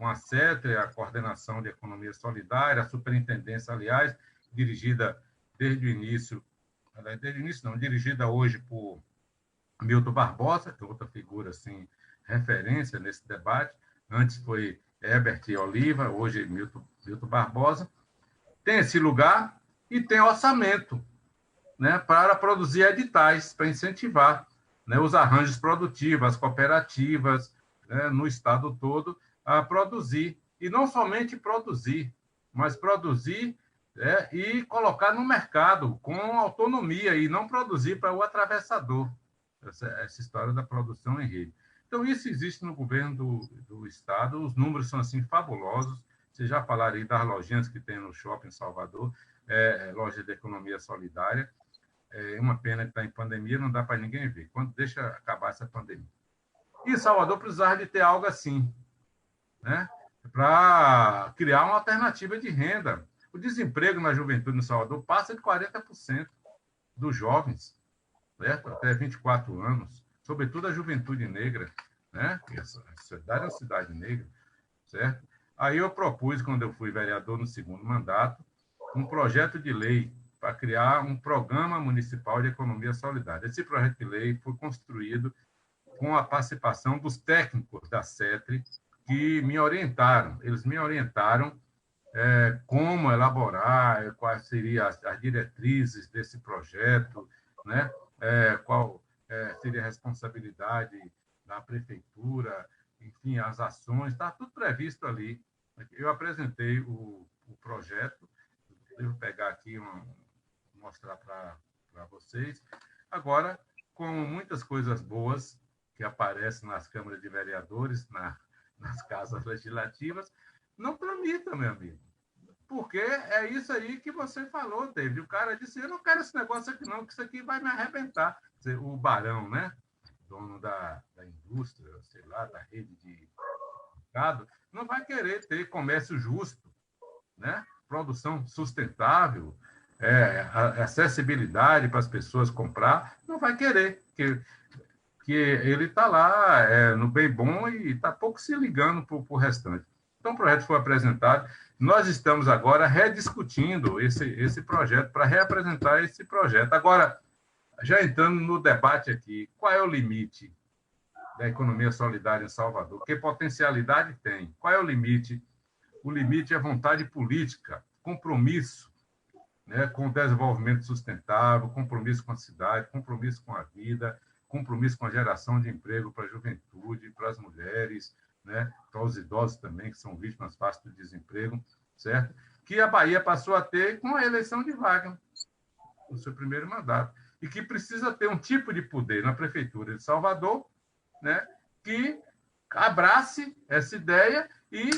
com a CETRE, a Coordenação de Economia Solidária, a superintendência, aliás, dirigida desde o início não, dirigida hoje por Milton Barbosa, que é outra figura assim, referência nesse debate. Antes foi Herbert Oliva, hoje Milton Barbosa. Tem esse lugar e tem orçamento, né, para produzir editais, para incentivar, né, os arranjos produtivos, as cooperativas, né, no estado todo, a produzir. E não somente produzir, mas produzir e colocar no mercado com autonomia e não produzir para o atravessador. Essa história da produção em rede. Então, isso existe no governo do estado, os números são assim fabulosos. Vocês já falaram aí das lojinhas que tem no shopping em Salvador, loja de economia solidária. É uma pena que está em pandemia, não dá para ninguém ver. Quando deixa acabar essa pandemia. E Salvador precisava de ter algo assim, né, para criar uma alternativa de renda. O desemprego na juventude no Salvador passa de 40% dos jovens, certo? Até 24 anos, sobretudo a juventude negra, né? A cidade é uma cidade negra, certo? Aí eu propus, quando eu fui vereador no segundo mandato, um projeto de lei para criar um programa municipal de economia solidária. Esse projeto de lei foi construído com a participação dos técnicos da CETRE, que me orientaram. Eles me orientaram como elaborar, quais seriam as diretrizes desse projeto, né? Qual seria a responsabilidade da prefeitura, enfim, as ações, está tudo previsto ali. Eu apresentei o projeto, devo pegar aqui, mostrar para vocês. Agora, com muitas coisas boas que aparecem nas câmaras de vereadores, nas casas legislativas, não tramita, meu amigo. Porque é isso aí que você falou, David. O cara disse, eu não quero esse negócio aqui não, que isso aqui vai me arrebentar. O barão, né, dono da indústria, sei lá, da rede de mercado, não vai querer ter comércio justo, né? Produção sustentável, acessibilidade para as pessoas comprar, não vai querer, que ele está lá no bem bom e está pouco se ligando para o restante. Então, o projeto foi apresentado. Nós estamos agora rediscutindo esse projeto, para reapresentar esse projeto. Agora, já entrando no debate aqui, qual é o limite da economia solidária em Salvador? Que potencialidade tem? Qual é o limite? O limite é vontade política, compromisso, né, com o desenvolvimento sustentável, compromisso com a cidade, compromisso com a vida, compromisso com a geração de emprego para a juventude, para as mulheres, né, para os idosos também, que são vítimas fáceis do desemprego, certo? Que a Bahia passou a ter com a eleição de Wagner, no seu primeiro mandato, e que precisa ter um tipo de poder na Prefeitura de Salvador, né, que abrace essa ideia e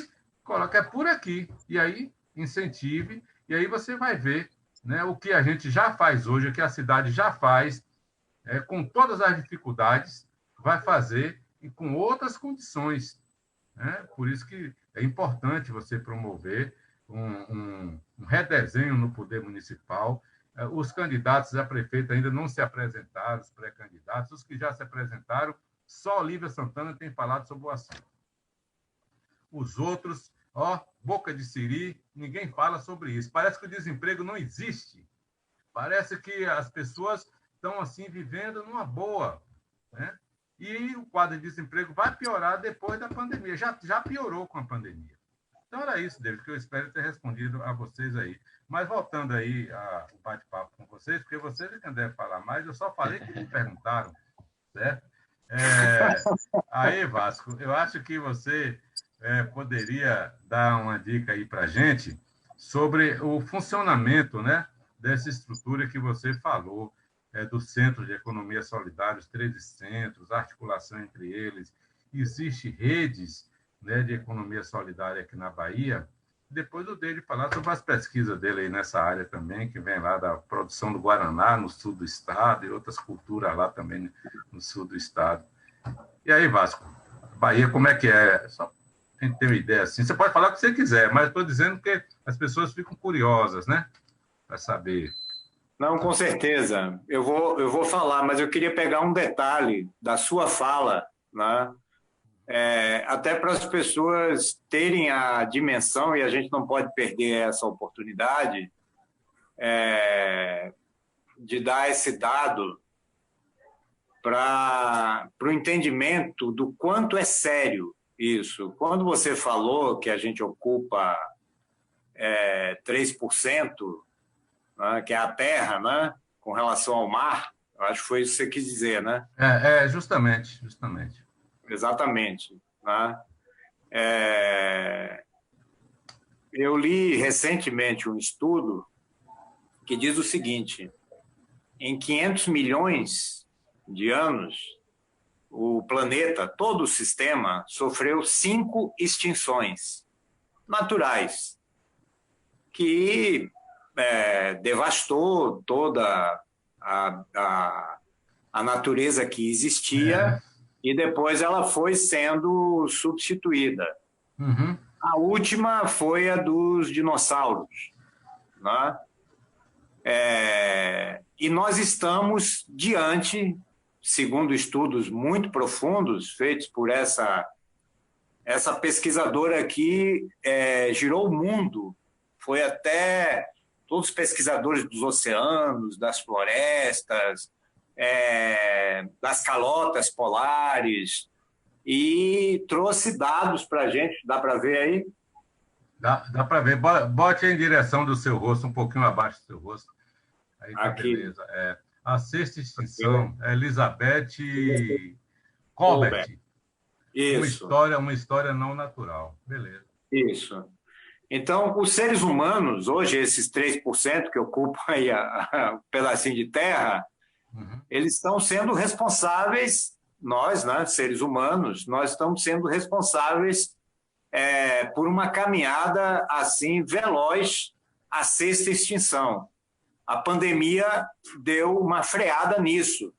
coloque por aqui, e aí incentive, e aí você vai ver, né, o que a gente já faz hoje, o que a cidade já faz, com todas as dificuldades, vai fazer e com outras condições. Né? Por isso que é importante você promover um redesenho no poder municipal. Os candidatos a prefeito ainda não se apresentaram, os pré-candidatos. Os que já se apresentaram, só Olívia Santana tem falado sobre o assunto. Os outros, boca de siri, ninguém fala sobre isso. Parece que o desemprego não existe. Parece que as pessoas estão assim vivendo numa boa, né? E o quadro de desemprego vai piorar depois da pandemia. Já piorou com a pandemia. Então, era isso, David, que eu espero ter respondido a vocês aí. Mas, voltando aí ao bate-papo com vocês, porque vocês é quem deve falar mais, eu só falei que me perguntaram, certo? Aí, Vasco, eu acho que você poderia dar uma dica aí para a gente sobre o funcionamento, né, dessa estrutura que você falou, do Centro de Economia Solidária, os 13 centros, a articulação entre eles. Existem redes, né, de economia solidária aqui na Bahia. Depois eu dei de falar sobre as pesquisas dele aí nessa área também, que vem lá da produção do Guaraná, no sul do estado, e outras culturas lá também no sul do estado. E aí, Vasco, Bahia, como é que é? Só a gente ter uma ideia assim. Você pode falar o que você quiser, mas estou dizendo que as pessoas ficam curiosas, né, para saber. Não, com certeza. Eu vou falar, mas eu queria pegar um detalhe da sua fala, né, até para as pessoas terem a dimensão, e a gente não pode perder essa oportunidade, de dar esse dado para o entendimento do quanto é sério isso. Quando você falou que a gente ocupa 3%, né, que é a terra, né, com relação ao mar, acho que foi isso que você quis dizer, né? Justamente. Exatamente. Né? Eu li recentemente um estudo que diz o seguinte: em 500 milhões de anos, o planeta, todo o sistema, sofreu 5 extinções naturais, que devastou toda a natureza que existia, e depois ela foi sendo substituída. Uhum. A última foi a dos dinossauros, né? E nós estamos diante, segundo estudos muito profundos feitos por essa pesquisadora que girou o mundo, foi até todos os pesquisadores dos oceanos, das florestas, das calotas polares, e trouxe dados para a gente. Dá para ver aí? Dá para ver. Bote em direção do seu rosto, um pouquinho abaixo do seu rosto. Aí tá aqui. Beleza. A sexta extinção, Elizabeth Colbert. Isso. Uma história não natural. Beleza. Isso. Então, os seres humanos, hoje, esses 3% que ocupam aí um pedacinho de terra, eles estão sendo responsáveis, nós, né, seres humanos, nós estamos sendo responsáveis por uma caminhada assim veloz à sexta extinção. A pandemia deu uma freada nisso.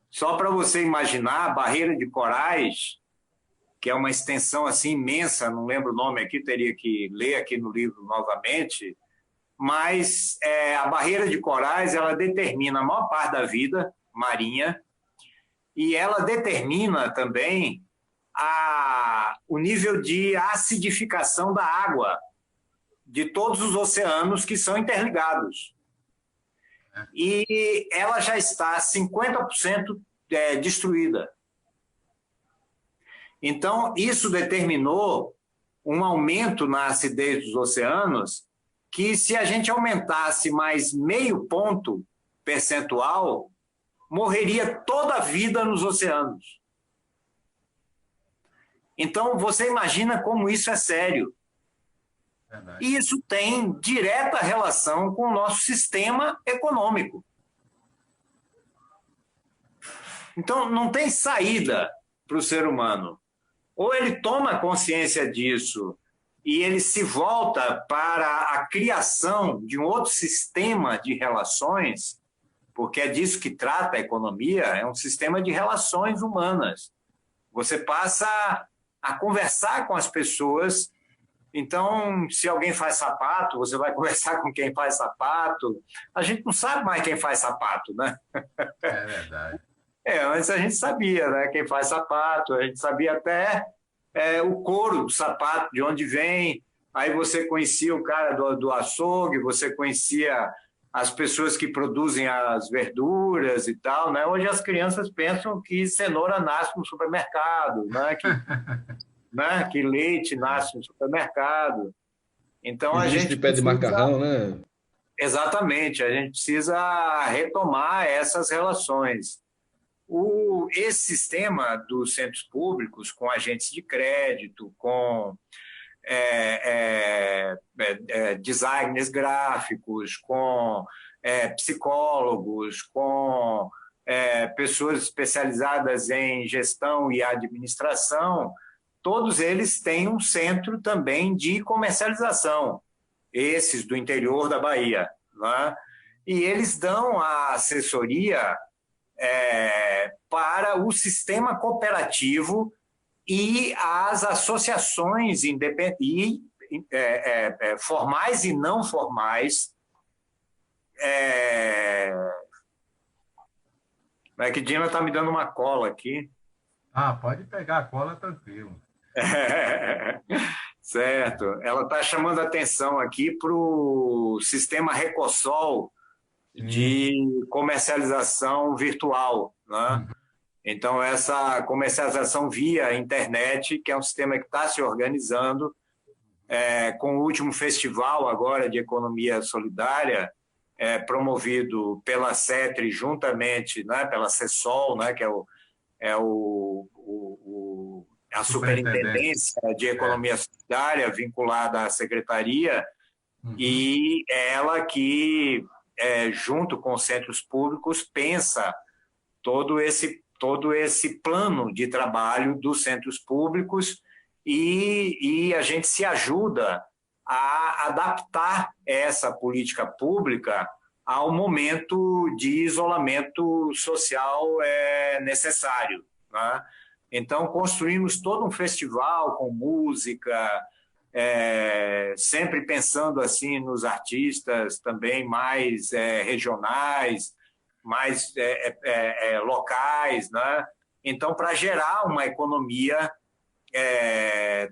Só para você imaginar, a barreira de corais, que é uma extensão assim imensa, não lembro o nome aqui, teria que ler aqui no livro novamente, mas a barreira de corais, ela determina a maior parte da vida marinha, e ela determina também o nível de acidificação da água de todos os oceanos que são interligados. E ela já está 50% destruída. Então, isso determinou um aumento na acidez dos oceanos que, se a gente aumentasse mais 0,5 ponto percentual, morreria toda a vida nos oceanos. Então, você imagina como isso é sério. Verdade. E isso tem direta relação com o nosso sistema econômico. Então, não tem saída para o ser humano. Ou ele toma consciência disso e ele se volta para a criação de um outro sistema de relações, porque é disso que trata a economia, é um sistema de relações humanas. Você passa a conversar com as pessoas. Então, se alguém faz sapato, você vai conversar com quem faz sapato. A gente não sabe mais quem faz sapato, né? É verdade. Antes a gente sabia, né? Quem faz sapato, a gente sabia até o couro do sapato, de onde vem. Aí você conhecia o cara do açougue, você conhecia as pessoas que produzem as verduras e tal, né? Hoje as crianças pensam que cenoura nasce no supermercado, né? Que leite nasce no supermercado. Então a gente pé de macarrão, né? Exatamente, a gente precisa retomar essas relações. Esse sistema dos centros públicos, com agentes de crédito, com designers gráficos, com psicólogos, com pessoas especializadas em gestão e administração, todos eles têm um centro também de comercialização, esses do interior da Bahia, né? E eles dão a assessoria para o sistema cooperativo e as associações independentes, formais e não formais. É que Dina está me dando uma cola aqui. Ah, pode pegar a cola tranquilo. Certo. Ela está chamando a atenção aqui para o sistema Recossol Sim. de comercialização virtual, né? Uhum. Então, essa comercialização via internet, que é um sistema que está se organizando, com o último festival agora de economia solidária, promovido pela CETRI juntamente, né, pela CESOL, né, que a Superintendente. Superintendência de Economia Solidária vinculada à Secretaria, Uhum. e ela que, junto com os centros públicos, pensa todo esse plano de trabalho dos centros públicos e a gente se ajuda a adaptar essa política pública ao momento de isolamento social necessário, né? Então, construímos todo um festival com música, sempre pensando assim nos artistas também mais regionais, mais locais, né? Então, para gerar uma economia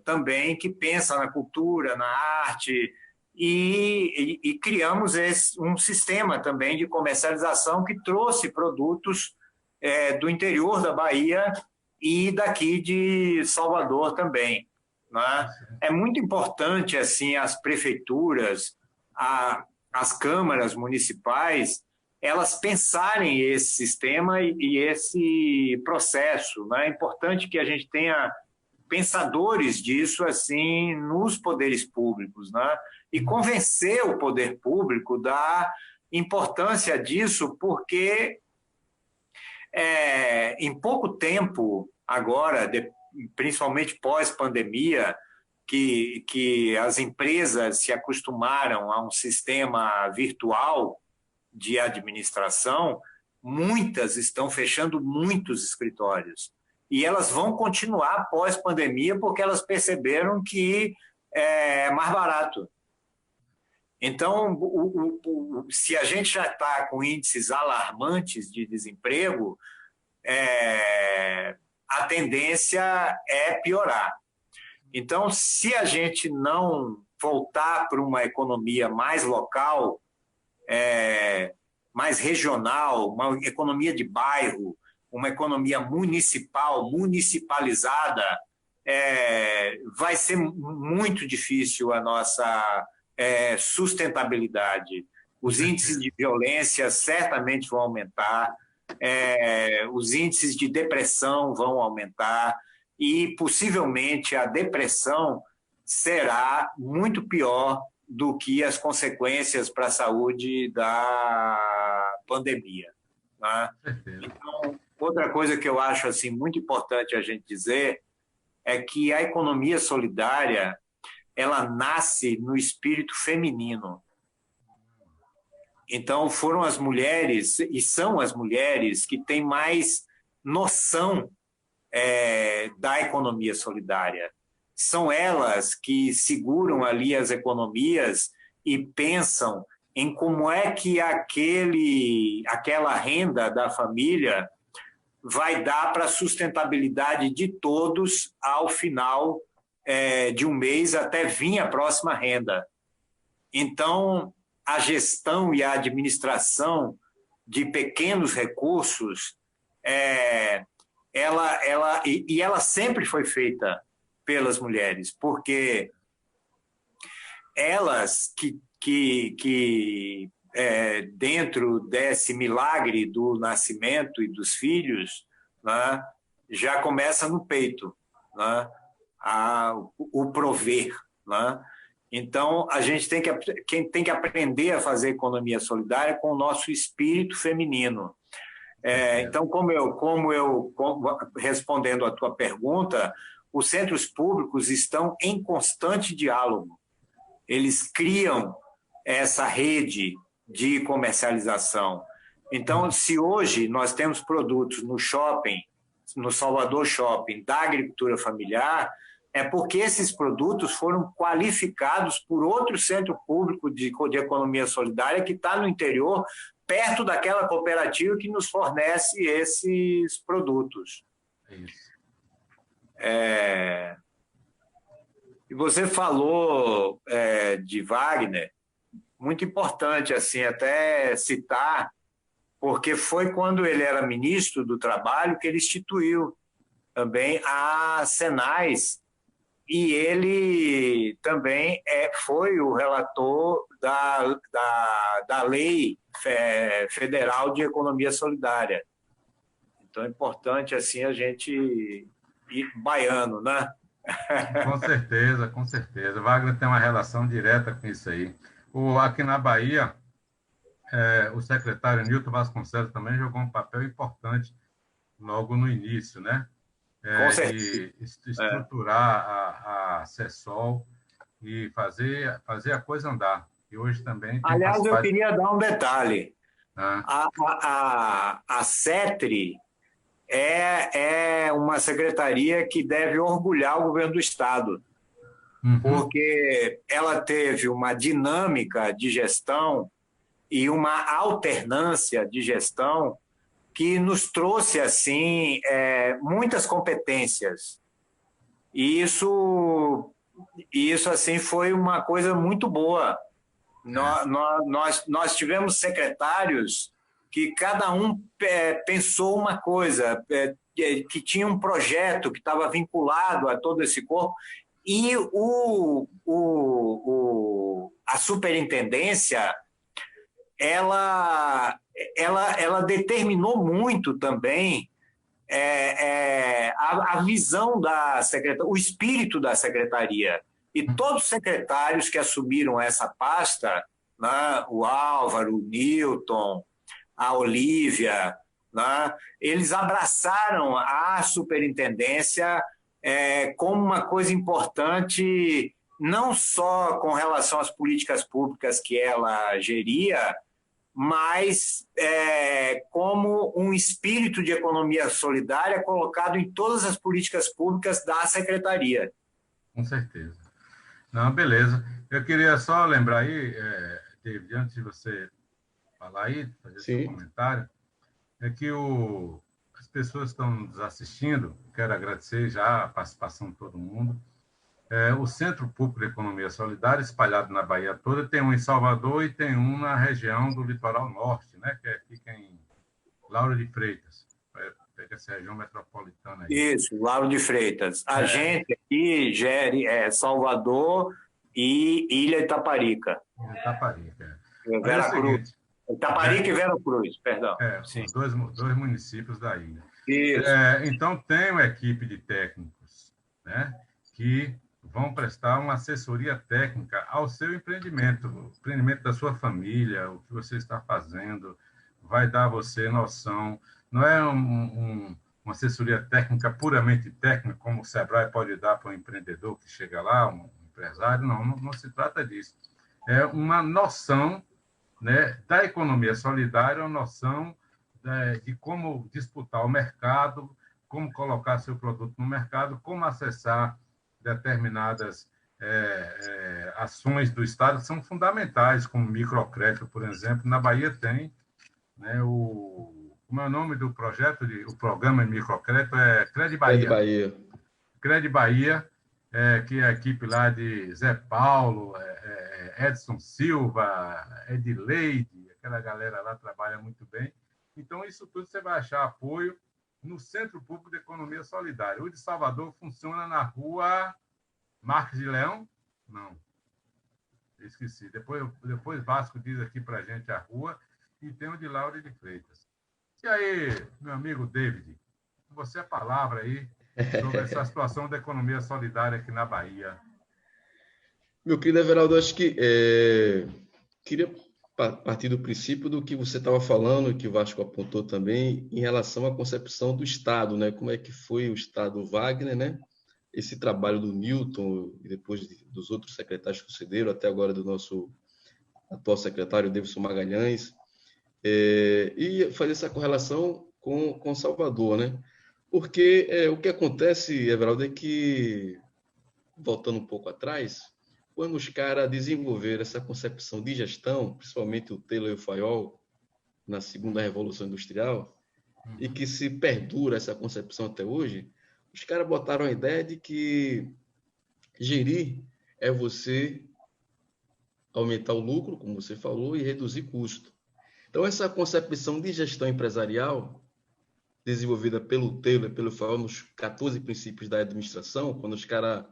também que pensa na cultura, na arte, e criamos um sistema também de comercialização que trouxe produtos do interior da Bahia e daqui de Salvador também, né? É muito importante assim as prefeituras, as câmaras municipais, elas pensarem esse sistema e esse processo, né? É importante que a gente tenha pensadores disso assim nos poderes públicos, né? E convencer o poder público da importância disso, porque em pouco tempo agora, principalmente pós-pandemia, que as empresas se acostumaram a um sistema virtual de administração, muitas estão fechando muitos escritórios. E elas vão continuar pós-pandemia porque elas perceberam que é mais barato. Então, se a gente já está com índices alarmantes de desemprego, a tendência é piorar. Então, se a gente não voltar para uma economia mais local, mais regional, uma economia de bairro, uma economia municipal, municipalizada, vai ser muito difícil a nossa sustentabilidade. Os índices de violência certamente vão aumentar, os índices de depressão vão aumentar e, possivelmente, a depressão será muito pior do que as consequências para a saúde da pandemia, né? Então, outra coisa que eu acho assim, muito importante a gente dizer é que a economia solidária ela nasce no espírito feminino. Então, foram as mulheres, e são as mulheres, que têm mais noção da economia solidária. São elas que seguram ali as economias e pensam em como é que aquela renda da família vai dar para a sustentabilidade de todos ao final de um mês até vir a próxima renda. Então, a gestão e a administração de pequenos recursos, ela sempre foi feita pelas mulheres, porque elas que dentro desse milagre do nascimento e dos filhos, né, já começa no peito, né, o prover, né? Então, a gente quem tem que aprender a fazer economia solidária com o nosso espírito feminino. Então, respondendo à tua pergunta, os centros públicos estão em constante diálogo. Eles criam essa rede de comercialização. Então, se hoje nós temos produtos no shopping, no Salvador Shopping, da agricultura familiar, é porque esses produtos foram qualificados por outro centro público de economia solidária que está no interior, perto daquela cooperativa que nos fornece esses produtos. E você falou de Wagner, muito importante assim até citar, porque foi quando ele era ministro do Trabalho que ele instituiu também a Senais, e ele também foi o relator da Lei Federal de Economia Solidária. Então é importante assim a gente ir baiano, né? Com certeza, com certeza. Wagner tem uma relação direta com isso aí. Aqui na Bahia, o secretário Nilton Vasconcelos também jogou um papel importante logo no início, né? Com De estruturar a CESOL e fazer a coisa andar. E hoje também tem Aliás, eu queria dar um detalhe. A CETRI é uma secretaria que deve orgulhar o governo do Estado, porque ela teve uma dinâmica de gestão e uma alternância de gestão que nos trouxe assim muitas competências. E isso assim foi uma coisa muito boa. Nós tivemos secretários que cada um pensou uma coisa, que tinha um projeto que estava vinculado a todo esse corpo, e a superintendência ela determinou muito também a visão da secretaria, o espírito da secretaria. E todos os secretários que assumiram essa pasta, né, o Álvaro, o Nilton, a Olívia, né, eles abraçaram a superintendência como uma coisa importante, não só com relação às políticas públicas que ela geria, mas como um espírito de economia solidária colocado em todas as políticas públicas da secretaria. Com certeza. Não, beleza. Eu queria só lembrar aí, David, antes de você falar aí, fazer seu comentário, que as pessoas que estão nos assistindo, quero agradecer já a participação de todo mundo. O Centro Público de Economia Solidária, espalhado na Bahia toda, tem um em Salvador e tem um na região do Litoral Norte, né, que fica em Lauro de Freitas, pega essa região metropolitana aí. Isso, Lauro de Freitas. A gente aqui gere Salvador e Ilha Itaparica. Itaparica. Vera Cruz. Itaparica e Vera Cruz, perdão. Sim. Os dois municípios da ilha. Isso. Então, tem uma equipe de técnicos, né, que vão prestar uma assessoria técnica ao seu empreendimento, o empreendimento da sua família, o que você está fazendo, vai dar a você noção. Não é uma assessoria técnica puramente técnica, como o Sebrae pode dar para um empreendedor que chega lá, um empresário, não se trata disso. É uma noção, né, da economia solidária, uma noção de como disputar o mercado, como colocar seu produto no mercado, como acessar determinadas ações do Estado que são fundamentais, como microcrédito, por exemplo. Na Bahia tem, né, como é o nome do projeto, o programa de microcrédito é Crédito Bahia. Crédito Bahia, que é a equipe lá de Zé Paulo, Edson Silva, Edileide, aquela galera lá trabalha muito bem. Então, isso tudo você vai achar apoio no Centro Público de Economia Solidária. O de Salvador funciona na rua Marques de Leão? Não. Esqueci. Depois Vasco diz aqui para a gente a rua. E tem o de Lauro de Freitas. E aí, meu amigo David, você a palavra aí sobre essa situação da economia solidária aqui na Bahia. Meu querido Everaldo, acho que queria partir do princípio do que você estava falando, que o Vasco apontou também, em relação à concepção do Estado, né? Como é que foi o Estado Wagner, né? Esse trabalho do Nilton, e depois dos outros secretários que sucederam, até agora do nosso atual secretário, Davidson Magalhães, e fazer essa correlação com Salvador, né? Porque o que acontece, Everaldo, é que, voltando um pouco atrás, quando os caras desenvolveram essa concepção de gestão, principalmente o Taylor e o Fayol, na segunda Revolução Industrial, e que se perdura essa concepção até hoje, os caras botaram a ideia de que gerir é você aumentar o lucro, como você falou, e reduzir custo. Então, essa concepção de gestão empresarial, desenvolvida pelo Taylor, pelo Fayol, nos 14 princípios da administração, quando os caras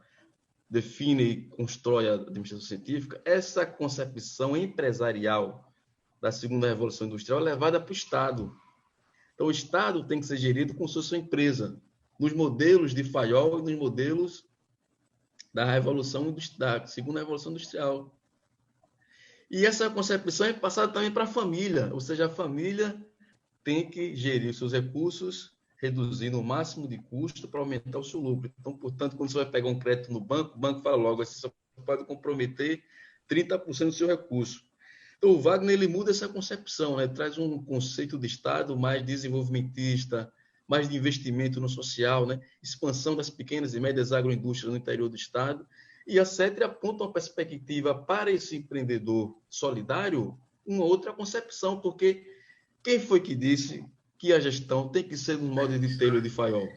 definem e constroem a administração científica, essa concepção empresarial da segunda revolução industrial é levada para o Estado. Então, o Estado tem que ser gerido como se fosse uma empresa, nos modelos de Fayol e nos modelos da segunda revolução industrial. E essa concepção é passada também para a família, ou seja, a família tem que gerir seus recursos, reduzindo o máximo de custo para aumentar o seu lucro. Então, portanto, quando você vai pegar um crédito no banco, o banco fala logo, você só pode comprometer 30% do seu recurso. Então, o Wagner ele muda essa concepção, né? Traz um conceito de Estado mais desenvolvimentista, mais de investimento no social, né? Expansão das pequenas e médias agroindústrias no interior do Estado. E a CETRI aponta uma perspectiva para esse empreendedor solidário, uma outra concepção, porque quem foi que disse que a gestão tem que ser no modo de Taylor e de Fayol?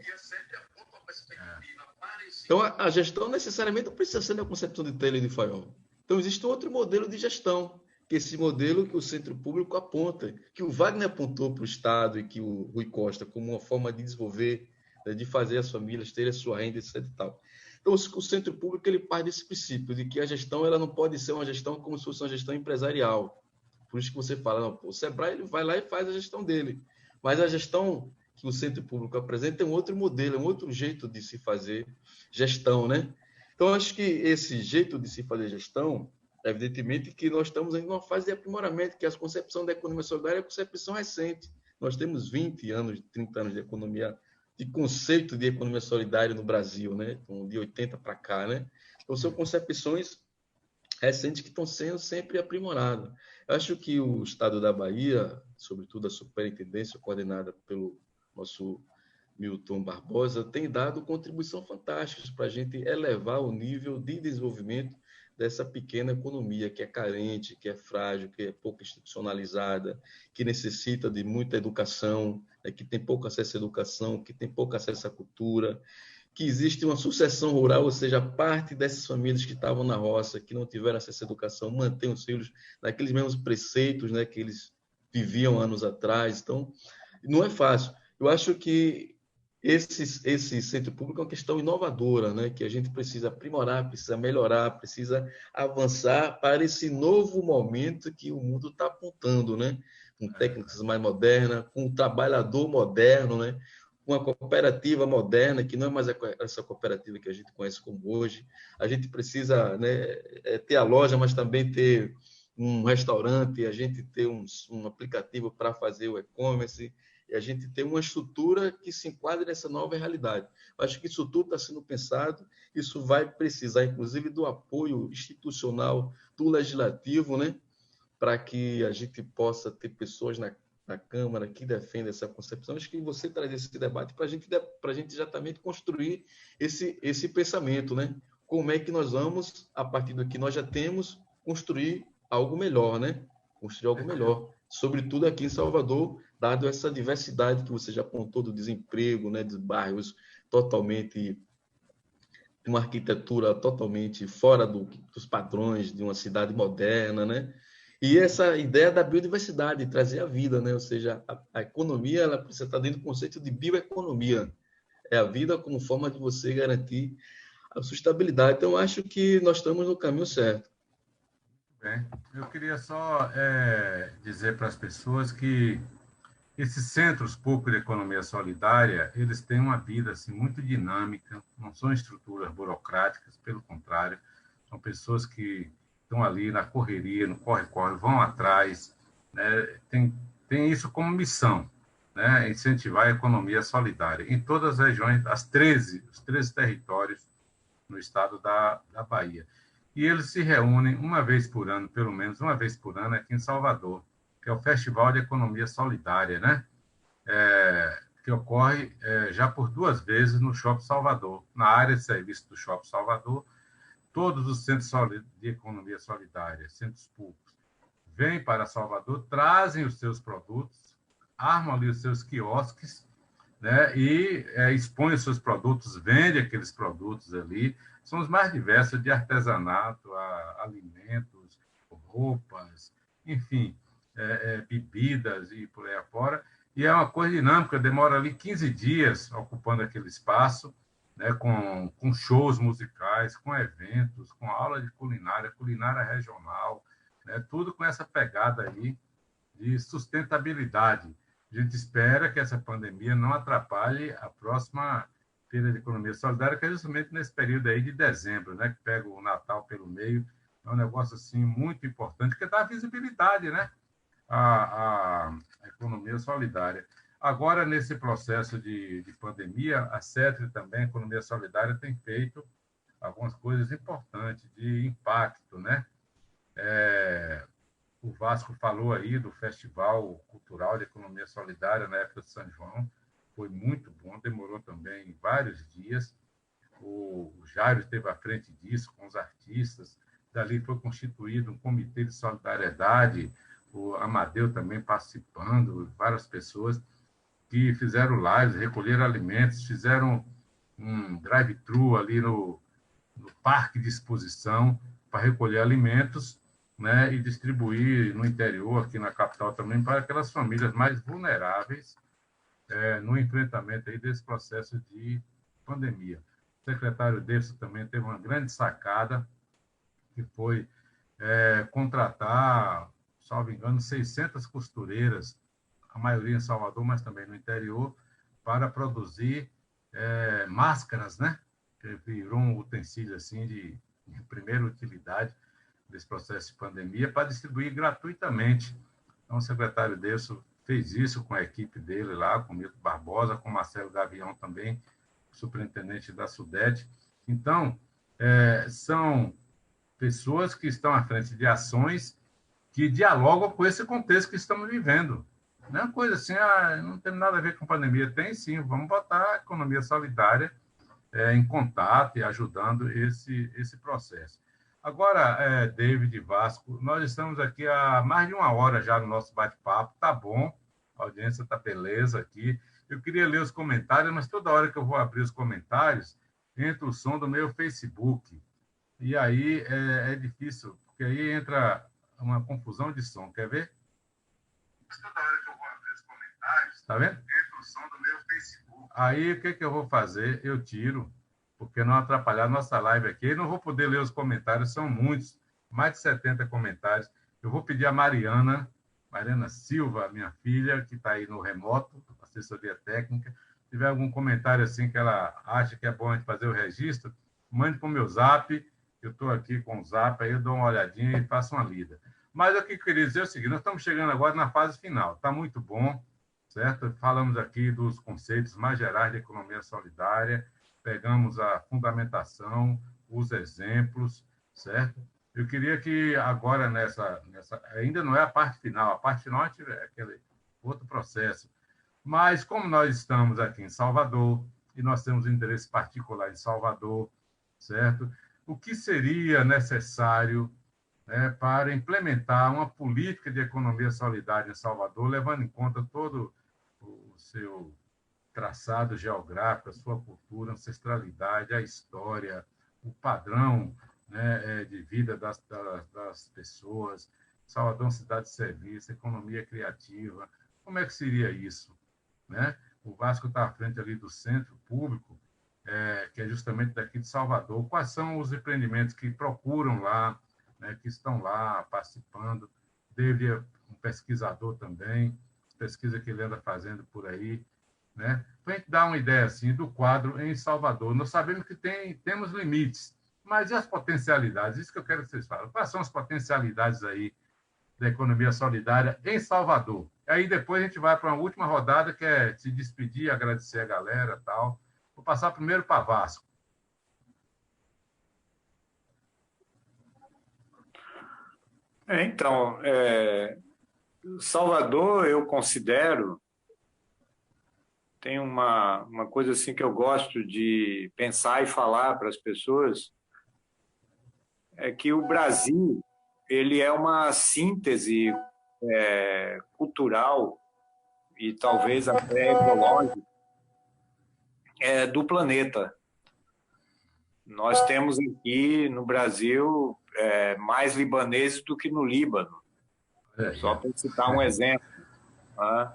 Então, a gestão necessariamente não precisa ser na concepção de Taylor e de Fayol. Então, existe outro modelo de gestão, que é esse modelo que o Centro Público aponta, que o Wagner apontou para o Estado e que o Rui Costa como uma forma de desenvolver, de fazer as famílias terem a sua renda, etc. E tal. Então, o Centro Público ele parte desse princípio de que a gestão ela não pode ser uma gestão como se fosse uma gestão empresarial. Por isso que você fala, não, o Sebrae ele vai lá e faz a gestão dele. Mas a gestão que o Centro Público apresenta é um outro modelo, é um outro jeito de se fazer gestão, né? Então, acho que esse jeito de se fazer gestão, evidentemente que nós estamos em uma fase de aprimoramento, que a concepção da economia solidária é uma concepção recente. Nós temos 20 anos, 30 anos de economia, de conceito de economia solidária no Brasil, né? Então, de 80 para cá, né? Então, são concepções recentes que estão sendo sempre aprimoradas. Eu acho que o Estado da Bahia, sobretudo a superintendência coordenada pelo nosso Milton Barbosa, tem dado contribuição fantásticas para a gente elevar o nível de desenvolvimento dessa pequena economia que é carente, que é frágil, que é pouco institucionalizada, que necessita de muita educação, que tem pouco acesso à educação, que tem pouco acesso à cultura, que existe uma sucessão rural, ou seja, parte dessas famílias que estavam na roça, que não tiveram acesso à educação, mantêm os filhos naqueles mesmos preceitos, né, que eles viviam anos atrás. Então, não é fácil. Eu acho que esse centro público é uma questão inovadora, né, que a gente precisa aprimorar, precisa melhorar, precisa avançar para esse novo momento que o mundo está apontando, né, com técnicas mais modernas, com um trabalhador moderno, né, uma cooperativa moderna, que não é mais essa cooperativa que a gente conhece como hoje. A gente precisa, né, ter a loja, mas também ter um restaurante, a gente ter um aplicativo para fazer o e-commerce, e a gente ter uma estrutura que se enquadre nessa nova realidade. Eu acho que isso tudo está sendo pensado, isso vai precisar, inclusive, do apoio institucional do legislativo, né, para que a gente possa ter pessoas na Câmara que defendem essa concepção. Acho que você traz esse debate para a gente exatamente construir esse pensamento, né? Como é que nós vamos, a partir do que nós já temos, construir algo melhor, né? Construir algo melhor, sobretudo aqui em Salvador, dado essa diversidade que você já apontou do desemprego, né? Dos bairros totalmente, uma arquitetura totalmente fora dos padrões de uma cidade moderna, né? E essa ideia da biodiversidade, trazer a vida, né? Ou seja, a economia ela precisa estar dentro do conceito de bioeconomia. É a vida como forma de você garantir a sustentabilidade. Então, acho que nós estamos no caminho certo. Bem, eu queria só dizer para as pessoas que esses centros públicos de economia solidária, eles têm uma vida assim, muito dinâmica, não são estruturas burocráticas, pelo contrário, são pessoas que estão ali na correria, no corre-corre, vão atrás, né? Tem isso como missão, né? Incentivar a economia solidária em todas as regiões, os 13 territórios no estado da Bahia. E eles se reúnem uma vez por ano, pelo menos uma vez por ano, aqui em Salvador, que é o Festival de Economia Solidária, né? Que ocorre já por 2 vezes no Shopping Salvador, na área de serviço do Shopping Salvador. Todos os centros de economia solidária, centros públicos, vêm para Salvador, trazem os seus produtos, armam ali os seus quiosques né? E expõe os seus produtos, vende aqueles produtos ali, são os mais diversos, de artesanato, a alimentos, roupas, enfim, bebidas e por aí afora. E é uma coisa dinâmica, demora ali 15 dias ocupando aquele espaço, né, com shows musicais, com eventos, com aula de culinária, culinária regional, né, tudo com essa pegada aí de sustentabilidade. A gente espera que essa pandemia não atrapalhe a próxima Feira de Economia Solidária, que é justamente nesse período aí de dezembro, né, que pega o Natal pelo meio. É um negócio assim muito importante, que dá visibilidade, né, à economia solidária. Agora, nesse processo de pandemia, a CETRI também, a Economia Solidária, tem feito algumas coisas importantes de impacto, né? O Vasco falou aí do Festival Cultural de Economia Solidária na época de São João, foi muito bom, demorou também vários dias. O Jairo esteve à frente disso com os artistas, dali foi constituído um comitê de solidariedade, o Amadeu também participando, várias pessoas que fizeram lives, recolheram alimentos, fizeram um drive-thru ali no parque de exposição para recolher alimentos, né, e distribuir no interior, aqui na capital também, para aquelas famílias mais vulneráveis no enfrentamento aí desse processo de pandemia. O secretário Davidson também teve uma grande sacada, que foi contratar, salvo engano, 600 costureiras, a maioria em Salvador, mas também no interior, para produzir máscaras, né? Que virou um utensílio assim de primeira utilidade desse processo de pandemia, para distribuir gratuitamente. Então, o secretário Delso fez isso com a equipe dele lá, com o Milton Barbosa, com o Marcelo Gavião também, superintendente da Sudete. Então, são pessoas que estão à frente de ações que dialogam com esse contexto que estamos vivendo. Não é uma coisa assim, não tem nada a ver com pandemia. Tem sim, vamos botar a economia solidária em contato e ajudando esse processo. Agora, David e Vasco, nós estamos aqui há mais de 1 hora já no nosso bate-papo, tá bom, a audiência tá beleza aqui. Eu queria ler os comentários, mas toda hora que eu vou abrir os comentários, entra o som do meu Facebook. E aí é difícil, porque aí entra uma confusão de som. Quer ver? Toda hora que eu vou abrir os comentários, tá vendo? Entra o som do meu Facebook. Aí o que eu vou fazer? Eu tiro, porque não atrapalhar a nossa live aqui. Eu não vou poder ler os comentários, são muitos, mais de 70 comentários. Eu vou pedir a Mariana Silva, minha filha, que está aí no remoto, assessoria técnica, se tiver algum comentário assim que ela acha que é bom a gente fazer o registro, mande para o meu zap. Eu estou aqui com o zap, aí eu dou uma olhadinha e faço uma lida. Mas o que eu queria dizer é o seguinte, nós estamos chegando agora na fase final, está muito bom, certo? Falamos aqui dos conceitos mais gerais de economia solidária, pegamos a fundamentação, os exemplos, certo? Eu queria que agora, ainda não é a parte final é aquele outro processo, mas como nós estamos aqui em Salvador, e nós temos um interesse particular em Salvador, certo? O que seria necessário para implementar uma política de economia solidária em Salvador, levando em conta todo o seu traçado geográfico, a sua cultura, ancestralidade, a história, o padrão, né, de vida das pessoas. Salvador é uma cidade de serviço, economia criativa. Como é que seria isso, né? O Vasco está à frente ali do centro público, que é justamente daqui de Salvador. Quais são os empreendimentos que procuram lá, né, que estão lá participando? David é um pesquisador também, pesquisa que ele anda fazendo por aí, né? Para a gente dar uma ideia assim, do quadro em Salvador. Nós sabemos que temos limites, mas e as potencialidades? Isso que eu quero que vocês falem. Quais são as potencialidades aí da economia solidária em Salvador? Aí depois a gente vai para uma última rodada, que é se despedir, agradecer a galera e tal. Vou passar primeiro para Vasco. Então, Salvador, eu considero, tem uma coisa assim que eu gosto de pensar e falar para as pessoas, é que o Brasil ele é uma síntese cultural e talvez até ecológica do planeta. Nós temos aqui no Brasil mais libaneses do que no Líbano, só para citar um exemplo. Né?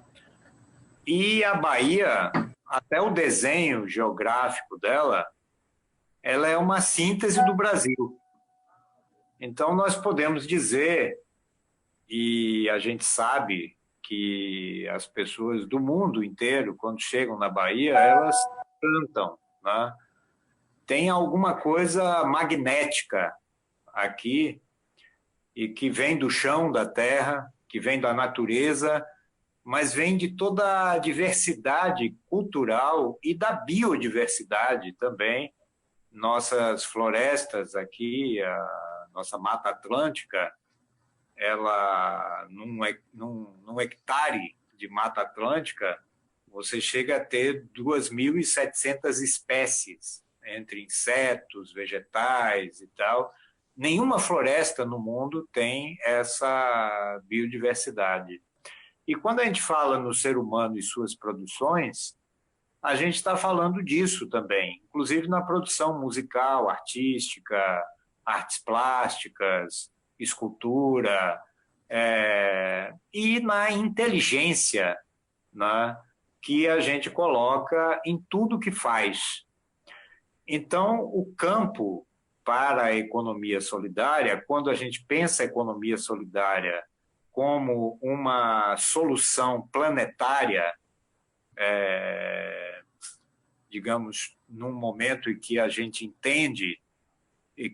E a Bahia, até o desenho geográfico dela, ela é uma síntese do Brasil. Então, nós podemos dizer, e a gente sabe que as pessoas do mundo inteiro, quando chegam na Bahia, elas cantam, né? Tem alguma coisa magnética aqui, e que vem do chão da terra, que vem da natureza, mas vem de toda a diversidade cultural e da biodiversidade também. Nossas florestas aqui, a nossa Mata Atlântica, ela, num hectare de Mata Atlântica, você chega a ter 2.700 espécies, entre insetos, vegetais e tal. Nenhuma floresta no mundo tem essa biodiversidade. E quando a gente fala no ser humano e suas produções, a gente está falando disso também, inclusive na produção musical, artística, artes plásticas, escultura, e na inteligência, né, que a gente coloca em tudo que faz. Então, o campo para a economia solidária, quando a gente pensa a economia solidária como uma solução planetária, digamos, num momento em que a gente entende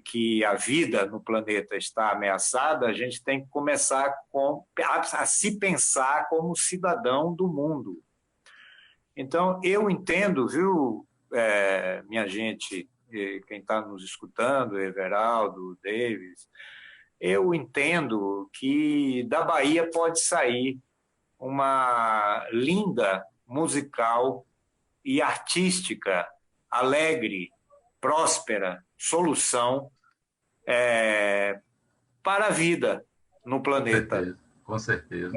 que a vida no planeta está ameaçada, a gente tem que começar a se pensar como cidadão do mundo. Então, eu entendo, viu, minha gente, quem está nos escutando, Everaldo, Davis, eu entendo que da Bahia pode sair uma linda musical e artística, alegre, próspera solução para a vida no planeta. Com certeza.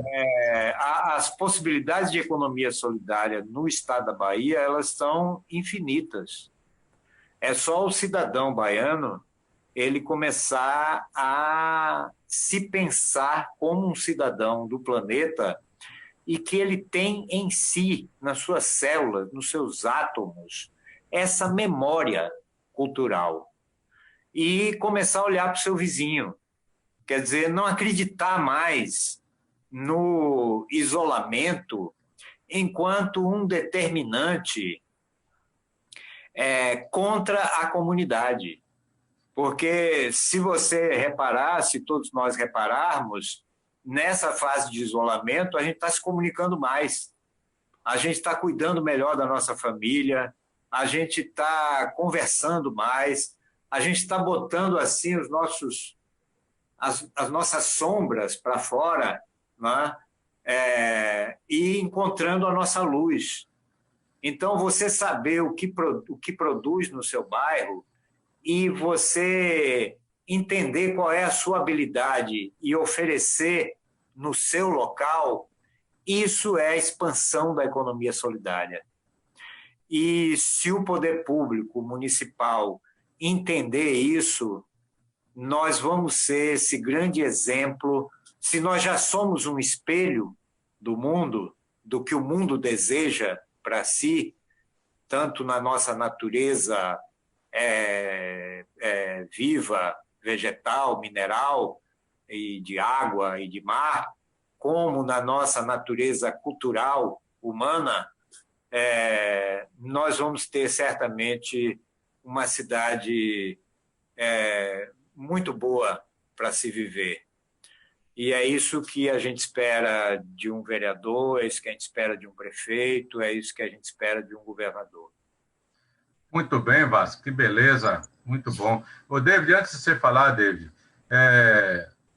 As possibilidades de economia solidária no estado da Bahia, elas são infinitas. É só o cidadão baiano ele começar a se pensar como um cidadão do planeta e que ele tem em si, nas suas células, nos seus átomos, essa memória cultural. E começar a olhar para o seu vizinho. Quer dizer, não acreditar mais no isolamento enquanto um determinante contra a comunidade. Porque se você reparar, se todos nós repararmos, nessa fase de isolamento, a gente está se comunicando mais. A gente está cuidando melhor da nossa família, a gente está conversando mais, a gente está botando assim as nossas sombras para fora, né? E encontrando a nossa luz. Então, você saber o que produz no seu bairro e você entender qual é a sua habilidade e oferecer no seu local, isso é a expansão da economia solidária. E se o poder público municipal entender isso, nós vamos ser esse grande exemplo. Se nós já somos um espelho do mundo, do que o mundo deseja para si, tanto na nossa natureza viva, vegetal, mineral, e de água e de mar, como na nossa natureza cultural humana, nós vamos ter certamente uma cidade muito boa para se viver. E é isso que a gente espera de um vereador, é isso que a gente espera de um prefeito, é isso que a gente espera de um governador. Muito bem, Vasco, que beleza, muito bom. Ô, David, antes de você falar, David,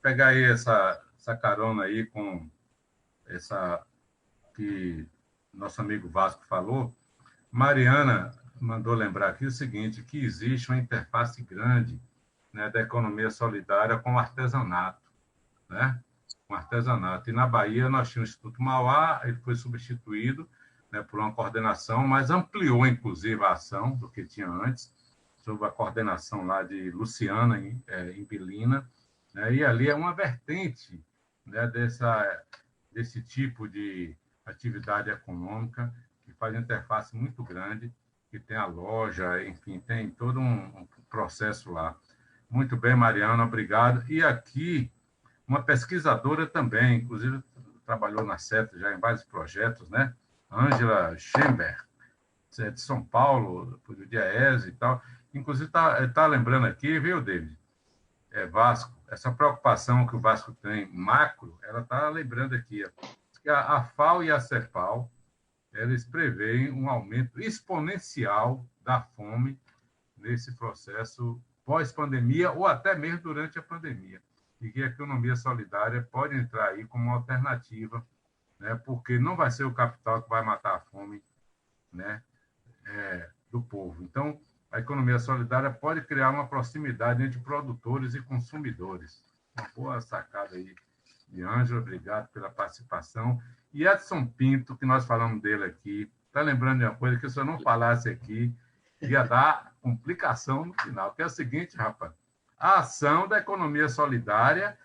pegar aí essa carona aí com essa que nosso amigo Vasco falou. Mariana mandou lembrar aqui o seguinte, que existe uma interface grande, né, da economia solidária com o artesanato, né? Com artesanato. E na Bahia nós tínhamos o Instituto Mauá, ele foi substituído né, por uma coordenação, mas ampliou, inclusive, a ação do que tinha antes, sob a coordenação lá de Luciana em Bilina, né, e ali é uma vertente, né, desse tipo de atividade econômica que faz interface muito grande, que tem a loja, enfim, tem todo um processo lá. Muito bem, Mariana, obrigado. E aqui, uma pesquisadora também, inclusive trabalhou na CETA já em vários projetos, né? Ângela Schemberg, de São Paulo, do DIEESE e tal. Inclusive, tá lembrando aqui, viu, David? Vasco, essa preocupação que o Vasco tem macro, ela está lembrando aqui, ó, que a FAO e a CEPAL, eles preveem um aumento exponencial da fome nesse processo pós-pandemia ou até mesmo durante a pandemia. E que a economia solidária pode entrar aí como uma alternativa, né, porque não vai ser o capital que vai matar a fome, né, do povo. Então, a economia solidária pode criar uma proximidade entre produtores e consumidores. Uma boa sacada aí de Ângela, obrigado pela participação. E Edson Pinto, que nós falamos dele aqui, está lembrando de uma coisa que se eu não falasse aqui, ia dar complicação no final, que é o seguinte, rapaz, a ação da economia solidária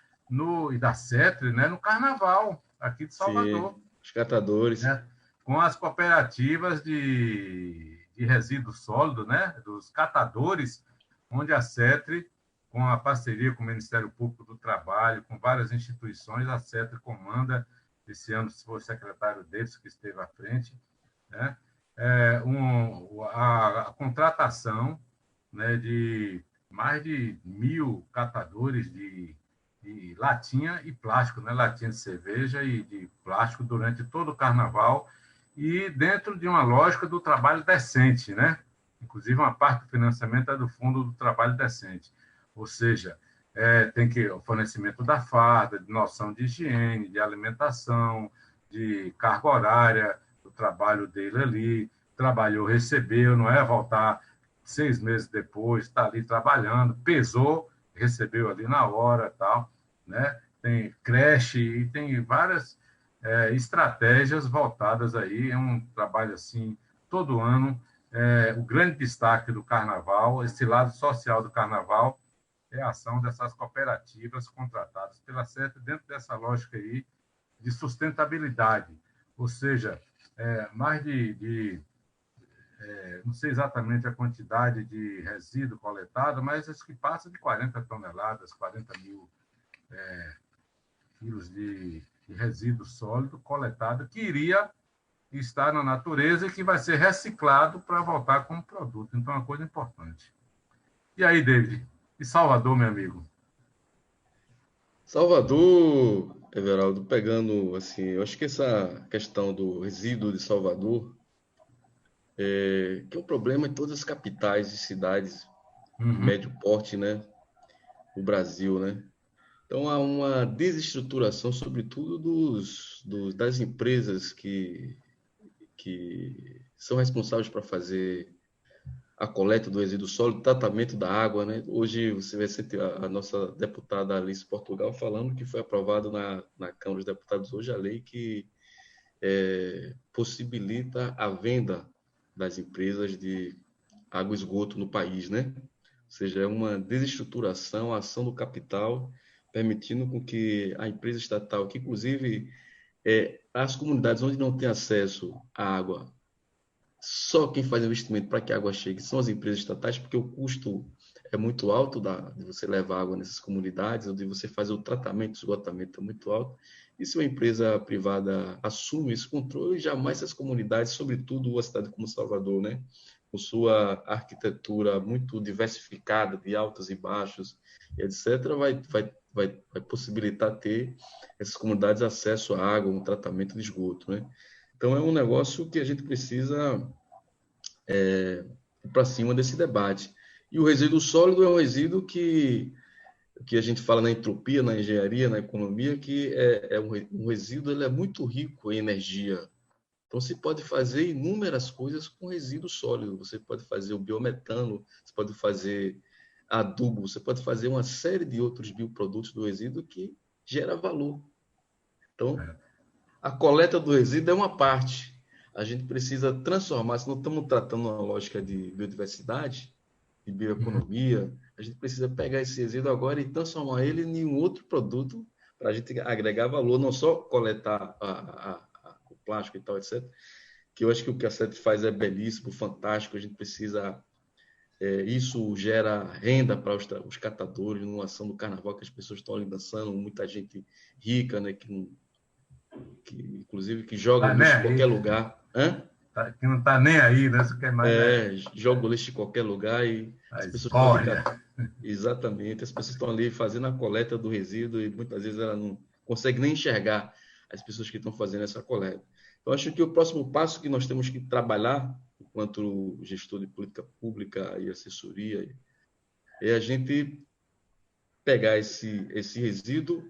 e da CETRE, né, no Carnaval, aqui de Salvador. Sim, os catadores. Né, com as cooperativas de resíduos sólidos, né, dos catadores, onde a CETRE, com a parceria com o Ministério Público do Trabalho, com várias instituições, a CETRE comanda, esse ano foi o secretário deles que esteve à frente, né, a contratação, né, de mais de 1.000 catadores de latinha e plástico, né, latinha de cerveja e de plástico durante todo o Carnaval, e dentro de uma lógica do trabalho decente, né? Inclusive, uma parte do financiamento é do Fundo do Trabalho Decente. Ou seja, tem que o fornecimento da farda, de noção de higiene, de alimentação, de carga horária, do trabalho dele ali, trabalhou, recebeu, não é voltar 6 meses depois, está ali trabalhando, pesou, recebeu ali na hora, tal, né? Tem creche e tem várias estratégias voltadas aí, é um trabalho assim, todo ano, o grande destaque do Carnaval, esse lado social do Carnaval, é a ação dessas cooperativas contratadas pela CETA dentro dessa lógica aí de sustentabilidade, ou seja, mais não sei exatamente a quantidade de resíduo coletado, mas acho que passa de 40 toneladas, 40 mil quilos de resíduo sólido coletado, que iria estar na natureza e que vai ser reciclado para voltar como produto. Então, é uma coisa importante. E aí, David? E Salvador, meu amigo? Salvador, Everaldo, pegando, assim, eu acho que essa questão do resíduo de Salvador, que é um problema em todas as capitais e cidades de médio porte, né, do Brasil, né? Então, há uma desestruturação, sobretudo, das empresas que são responsáveis para fazer a coleta do resíduo sólido, tratamento da água, né? Hoje você vai ter a nossa deputada Alice Portugal falando que foi aprovado na Câmara dos Deputados hoje a lei que possibilita a venda das empresas de água e esgoto no país, né? Ou seja, é uma desestruturação, a ação do capital, permitindo com que a empresa estatal, que inclusive as comunidades onde não tem acesso à água, só quem faz investimento para que a água chegue são as empresas estatais, porque o custo é muito alto de você levar água nessas comunidades, onde você fazer o tratamento, o esgotamento é muito alto. E se uma empresa privada assume esse controle, jamais essas comunidades, sobretudo uma cidade como Salvador, né, com sua arquitetura muito diversificada, de altos e baixos, etc., vai possibilitar ter essas comunidades acesso à água, um tratamento de esgoto, né? Então, é um negócio que a gente precisa ir para cima desse debate. E o resíduo sólido é um resíduo que a gente fala na entropia, na engenharia, na economia, que um resíduo, ele é muito rico em energia. Então, você pode fazer inúmeras coisas com resíduo sólido. Você pode fazer o biometano, você pode fazer adubo, você pode fazer uma série de outros bioprodutos do resíduo que gera valor. Então, a coleta do resíduo é uma parte. a gente precisa transformar, se não estamos tratando uma lógica de biodiversidade, de bioeconomia, a gente precisa pegar esse resíduo agora e transformar ele em um outro produto para a gente agregar valor, não só coletar o plástico e tal, etc. Que eu acho que o que a CET faz é belíssimo, fantástico, a gente precisa... isso gera renda para os catadores, numa ação do carnaval que as pessoas estão ali dançando, muita gente rica, né, inclusive que joga tá lixo em qualquer lugar. Hã? Que não está nem aí, né? Você quer mais, joga o lixo em qualquer lugar e as pessoas estão ali. Exatamente, as pessoas estão ali fazendo a coleta do resíduo e muitas vezes ela não consegue nem enxergar as pessoas que estão fazendo essa coleta. Então, acho que o próximo passo que nós temos que trabalhar, enquanto gestor de política pública e assessoria, é a gente pegar esse resíduo,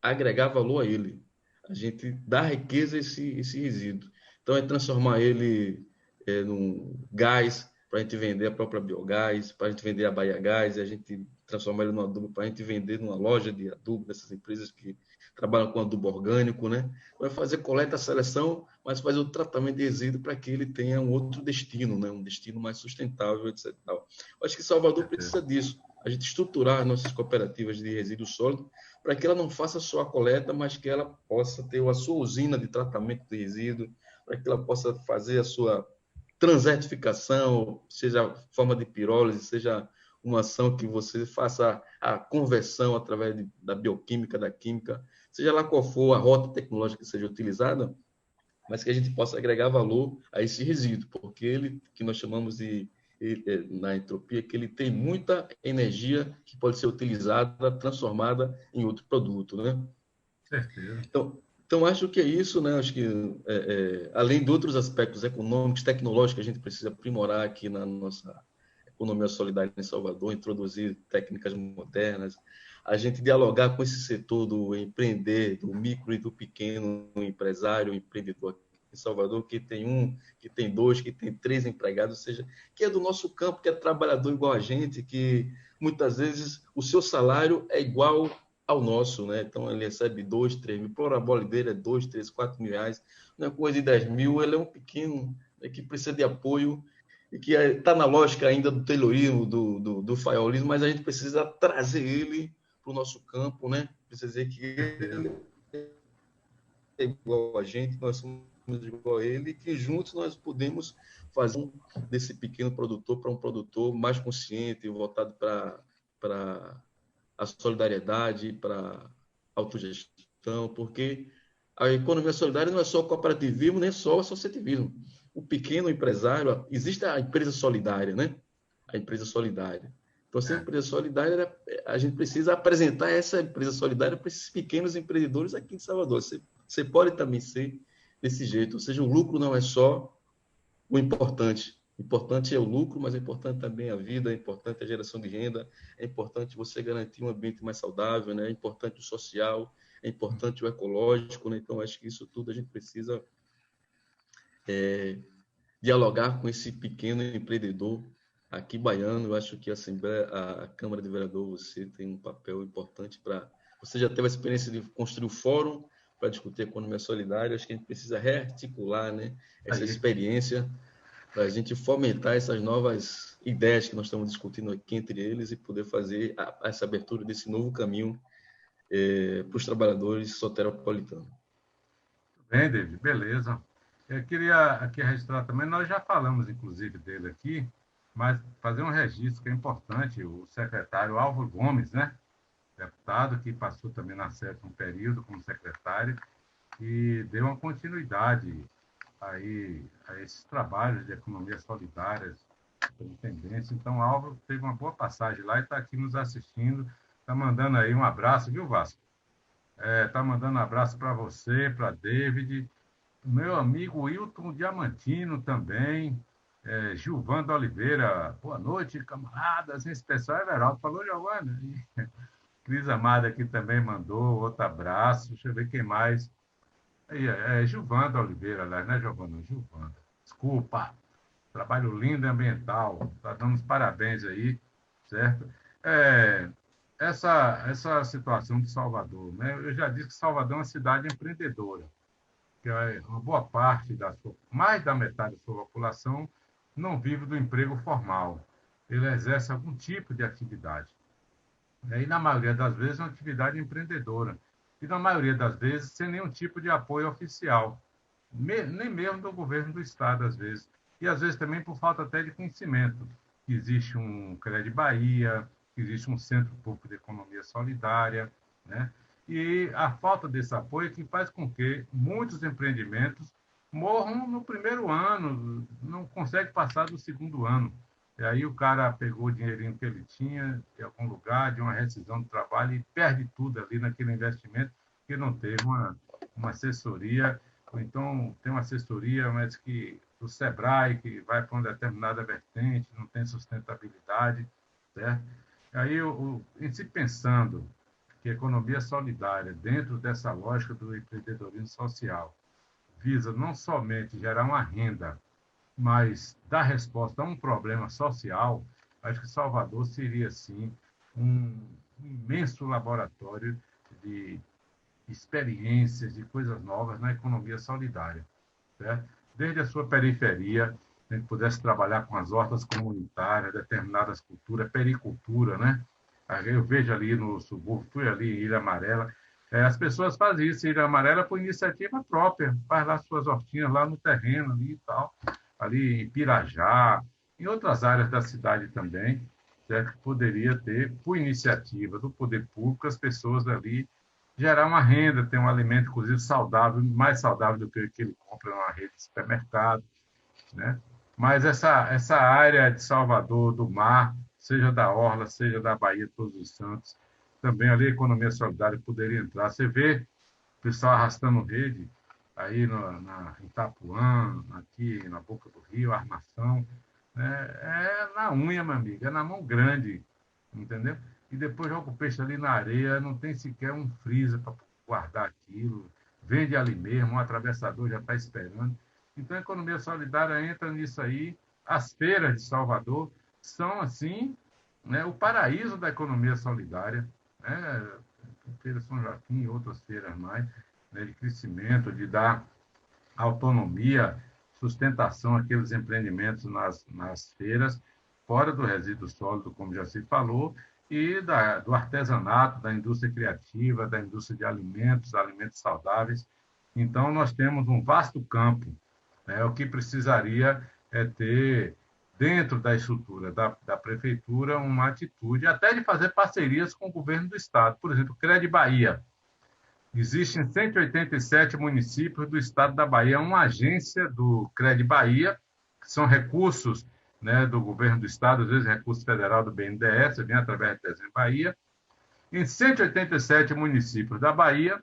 agregar valor a ele. A gente dá riqueza a esse resíduo. Então, é transformar ele num gás, para a gente vender a própria biogás, para a gente vender a Bahia Gás, e a gente transformar ele num adubo, para a gente vender numa loja de adubo, dessas empresas que trabalham com adubo orgânico, né? Vai fazer coleta, seleção, mas fazer o tratamento de resíduo para que ele tenha um outro destino, né? Um destino mais sustentável, etc. Eu acho que Salvador precisa disso. A gente estruturar as nossas cooperativas de resíduo sólido para que ela não faça só a coleta, mas que ela possa ter a sua usina de tratamento de resíduo, para que ela possa fazer a sua transertificação, seja forma de pirólise, seja uma ação que você faça a conversão através da bioquímica, da química, seja lá qual for a rota tecnológica que seja utilizada, mas que a gente possa agregar valor a esse resíduo, porque ele, que nós chamamos de, na entropia, que ele tem muita energia que pode ser utilizada, transformada em outro produto, né? Certeza. Então, acho que é isso, né? Acho que, além de outros aspectos econômicos, tecnológicos, que a gente precisa aprimorar aqui na nossa economia solidária em Salvador, introduzir técnicas modernas, a gente dialogar com esse setor do empreender, do micro e do pequeno empresário, empreendedor em Salvador, que tem um, que tem dois, que tem três empregados, ou seja, que é do nosso campo, que é trabalhador igual a gente, que muitas vezes o seu salário é igual ao nosso, né? Então ele recebe 2, 3 mil, por a bola dele é 2, 3, 4 mil reais, não é coisa de 10 mil, ele é um pequeno, que precisa de apoio e que está na lógica ainda do taylorismo, do faiolismo, mas a gente precisa trazer ele para o nosso campo, né? Precisa dizer que ele é igual a gente, nós somos igual a ele, e que juntos nós podemos fazer desse pequeno produtor para um produtor mais consciente, voltado para a solidariedade, para a autogestão, porque a economia solidária não é só o cooperativismo, nem só o associativismo. O pequeno empresário, existe a empresa solidária, né? A empresa solidária. Então, essa empresa solidária, a gente precisa apresentar essa empresa solidária para esses pequenos empreendedores aqui em Salvador. Você pode também ser desse jeito, ou seja, o lucro não é só o importante. O importante é o lucro, mas é importante também a vida, é importante a geração de renda, é importante você garantir um ambiente mais saudável, né? É importante o social, é importante o ecológico, né? Então, acho que isso tudo a gente precisa dialogar com esse pequeno empreendedor aqui baiano. Eu acho que a Assembleia, a Câmara de Vereadores, você tem um papel importante para... Você já teve a experiência de construir o fórum para discutir a economia solidária. Acho que a gente precisa rearticular, né, essa experiência para a gente fomentar essas novas ideias que nós estamos discutindo aqui entre eles e poder fazer essa abertura desse novo caminho para os trabalhadores soteropolitanos. Bem, David, beleza. Eu queria aqui registrar também, nós já falamos, inclusive, dele aqui, mas fazer um registro que é importante, o secretário Álvaro Gomes, né? Deputado que passou também na SET um período como secretário e deu uma continuidade aí a esses trabalhos de economia solidária, de tendência. Então, Álvaro teve uma boa passagem lá e está aqui nos assistindo, está mandando aí um abraço, viu, Vasco? Está mandando um abraço para você, para David, meu amigo Wilton Diamantino também, Gilvando Oliveira, boa noite, camaradas, esse pessoal é Everaldo, falou, Giovana? Cris Amada aqui também mandou outro abraço, deixa eu ver quem mais. Gilvando Oliveira, aliás, não é Giovana, Gilvanda. Desculpa, trabalho lindo e ambiental, está dando os parabéns aí, certo? Essa situação de Salvador, né? Eu já disse que Salvador é uma cidade empreendedora. que uma boa parte, mais da metade da sua população, não vive do emprego formal. Ele exerce algum tipo de atividade. E, na maioria das vezes, uma atividade empreendedora. E, na maioria das vezes, sem nenhum tipo de apoio oficial, nem mesmo do governo do Estado, às vezes. E, às vezes, também por falta até de conhecimento. Existe um Crédito Bahia, existe um Centro Público de Economia Solidária, né? E a falta desse apoio é que faz com que muitos empreendimentos morram no primeiro ano, não consegue passar do segundo ano. E aí o cara pegou o dinheirinho que ele tinha de algum lugar, de uma rescisão do trabalho, e perde tudo ali naquele investimento, porque não teve uma assessoria, ou então tem uma assessoria, mas que do Sebrae, que vai para uma determinada vertente, não tem sustentabilidade, certo? Aí, em se pensando que a economia solidária, dentro dessa lógica do empreendedorismo social, visa não somente gerar uma renda, mas dar resposta a um problema social, acho que Salvador seria, sim, um imenso laboratório de experiências, de coisas novas na economia solidária, certo? Desde a sua periferia, a gente pudesse trabalhar com as hortas comunitárias, determinadas culturas, pericultura, né? Eu vejo ali no subúrbio, fui ali em Ilha Amarela, as pessoas fazem isso, Ilha Amarela, por iniciativa própria, faz lá suas hortinhas lá no terreno ali e tal, ali em Pirajá, em outras áreas da cidade também, certo? Que poderia ter, por iniciativa do poder público, as pessoas ali gerar uma renda, ter um alimento, inclusive, saudável, mais saudável do que o que ele compra numa rede de supermercado, né? Mas essa área de Salvador, do mar, seja da Orla, seja da Bahia de Todos os Santos, também ali a economia solidária poderia entrar. Você vê o pessoal arrastando rede aí em Itapuã, aqui na Boca do Rio, Armação, né? É na unha, meu amigo, é na mão grande, entendeu? E depois joga o peixe ali na areia, não tem sequer um freezer para guardar aquilo, vende ali mesmo, um atravessador já está esperando. Então, a economia solidária entra nisso aí. As feiras de Salvador são, assim, né, o paraíso da economia solidária, né? Feira São Joaquim e outras feiras mais, né, de crescimento, de dar autonomia, sustentação àqueles empreendimentos nas feiras, fora do resíduo sólido, como já se falou, e do artesanato, da indústria criativa, da indústria de alimentos, alimentos saudáveis. Então, nós temos um vasto campo, né? O que precisaria é ter, dentro da estrutura da prefeitura, uma atitude, até de fazer parcerias com o governo do Estado. Por exemplo, o Crédito Bahia. Existem 187 municípios do estado da Bahia, uma agência do Crédito Bahia, que são recursos, né, do governo do estado, às vezes recurso federal do BNDES, vem através do Desenho Bahia. Em 187 municípios da Bahia,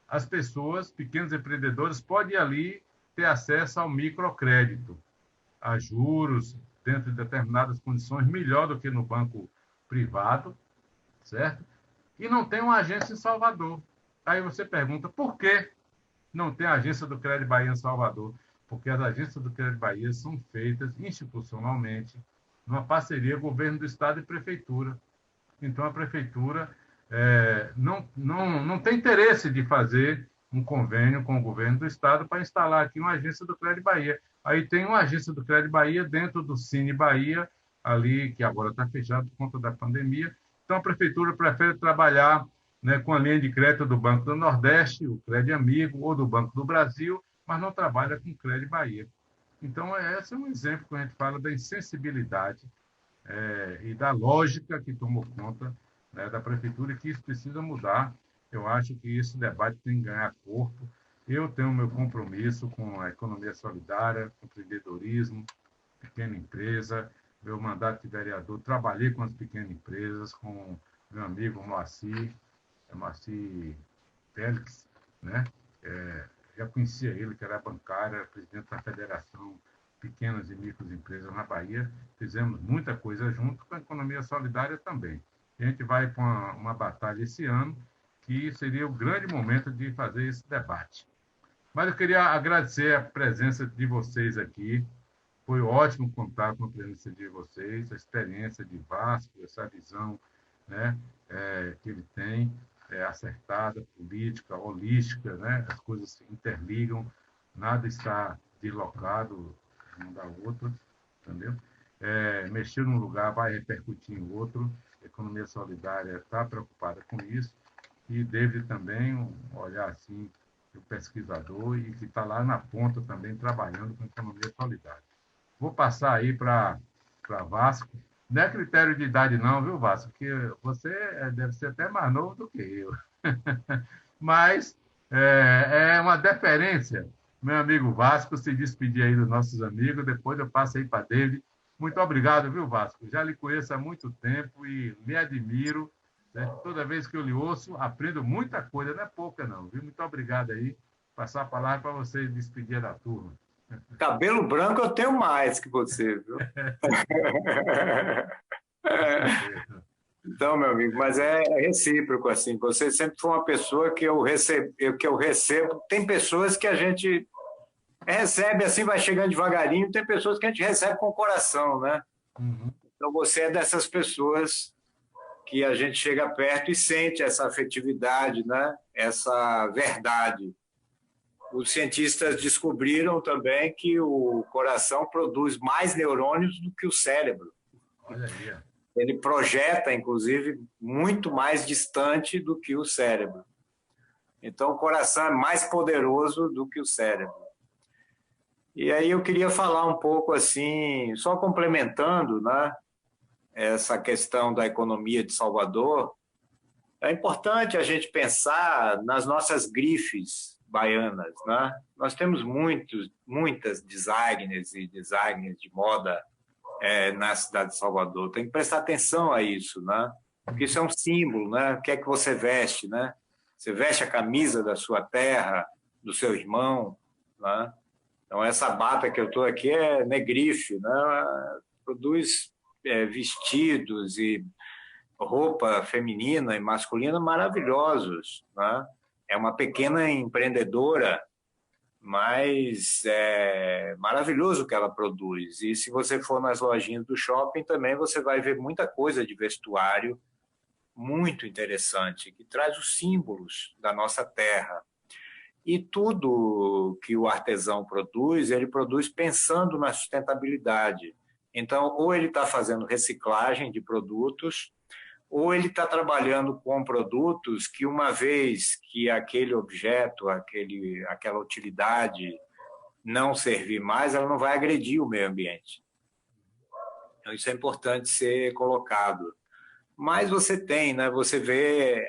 as pessoas, pequenos empreendedores, podem ali ter acesso ao microcrédito, a juros, dentro de determinadas condições, melhor do que no banco privado, certo? E não tem uma agência em Salvador. Aí você pergunta, por que não tem agência do Crédito Bahia em Salvador? Porque as agências do Crédito Bahia são feitas institucionalmente, numa parceria governo do Estado e prefeitura. Então, a prefeitura não tem interesse de fazer um convênio com o governo do Estado para instalar aqui uma agência do Crédito Bahia. Aí tem uma agência do Crédito Bahia dentro do Cine Bahia, ali, que agora está fechado por conta da pandemia. Então, a prefeitura prefere trabalhar, né, com a linha de crédito do Banco do Nordeste, o Crédito Amigo, ou do Banco do Brasil, mas não trabalha com o Crédito Bahia. Então, esse é um exemplo que a gente fala da insensibilidade e da lógica que tomou conta, né, da prefeitura, e que isso precisa mudar. Eu acho que esse debate tem que ganhar corpo. Eu tenho meu compromisso com a economia solidária, com o empreendedorismo, pequena empresa, meu mandato de vereador, trabalhei com as pequenas empresas, com meu amigo Moacir Félix, né? Já conhecia ele, que era bancário, era presidente da Federação Pequenas e Microempresas na Bahia. Fizemos muita coisa junto com a economia solidária também. A gente vai para uma batalha esse ano, que seria o grande momento de fazer esse debate. Mas eu queria agradecer a presença de vocês aqui. Foi ótimo contar com a presença de vocês, a experiência de Vasco, essa visão, né, que ele tem, acertada, política, holística, né? As coisas se interligam. nada está deslocado um da outra, entendeu? Mexer num lugar vai repercutir em outro. A economia solidária está preocupada com isso e deve também olhar assim o pesquisador e que está lá na ponta também trabalhando com economia solidária. Vou passar aí para Vasco. Não é critério de idade não, viu, Vasco? Porque você deve ser até mais novo do que eu. Mas é uma deferência. Meu amigo Vasco, se despedir aí dos nossos amigos, depois eu passo aí para David. Muito obrigado, viu, Vasco? Já lhe conheço há muito tempo e lhe admiro. Né? Toda vez que eu lhe ouço, aprendo muita coisa, não é pouca não, viu? Muito obrigado aí. Passar a palavra para você despedir da turma. Cabelo branco eu tenho mais que você, viu? Então, meu amigo, mas é recíproco, assim. Você sempre foi uma pessoa que eu recebo. Tem pessoas que a gente recebe assim, vai chegando devagarinho, tem pessoas que a gente recebe com o coração, né? Uhum. Então, você é dessas pessoas que a gente chega perto e sente essa afetividade, né? Essa verdade. Os cientistas descobriram também que o coração produz mais neurônios do que o cérebro. Olha aí. Ele projeta, inclusive, muito mais distante do que o cérebro. Então, o coração é mais poderoso do que o cérebro. E aí eu queria falar um pouco assim, só complementando, né, essa questão da economia de Salvador. É importante a gente pensar nas nossas grifes baianas, né? Nós temos muitas designers e designers de moda na cidade de Salvador. Tem que prestar atenção a isso, né? Porque isso é um símbolo, né? O que é que você veste, né? Você veste a camisa da sua terra, do seu irmão, né? Então, essa bata que eu estou aqui é Negrife, né? Produz vestidos e roupa feminina e masculina maravilhosos, né? É uma pequena empreendedora, mas é maravilhoso o que ela produz. E se você for nas lojinhas do shopping também, você vai ver muita coisa de vestuário muito interessante, que traz os símbolos da nossa terra. E tudo que o artesão produz, ele produz pensando na sustentabilidade. Então, ou ele está fazendo reciclagem de produtos, ou ele está trabalhando com produtos que, uma vez que aquele objeto, aquela utilidade não servir mais, ela não vai agredir o meio ambiente. Então, isso é importante ser colocado. Mas você tem, né? Você vê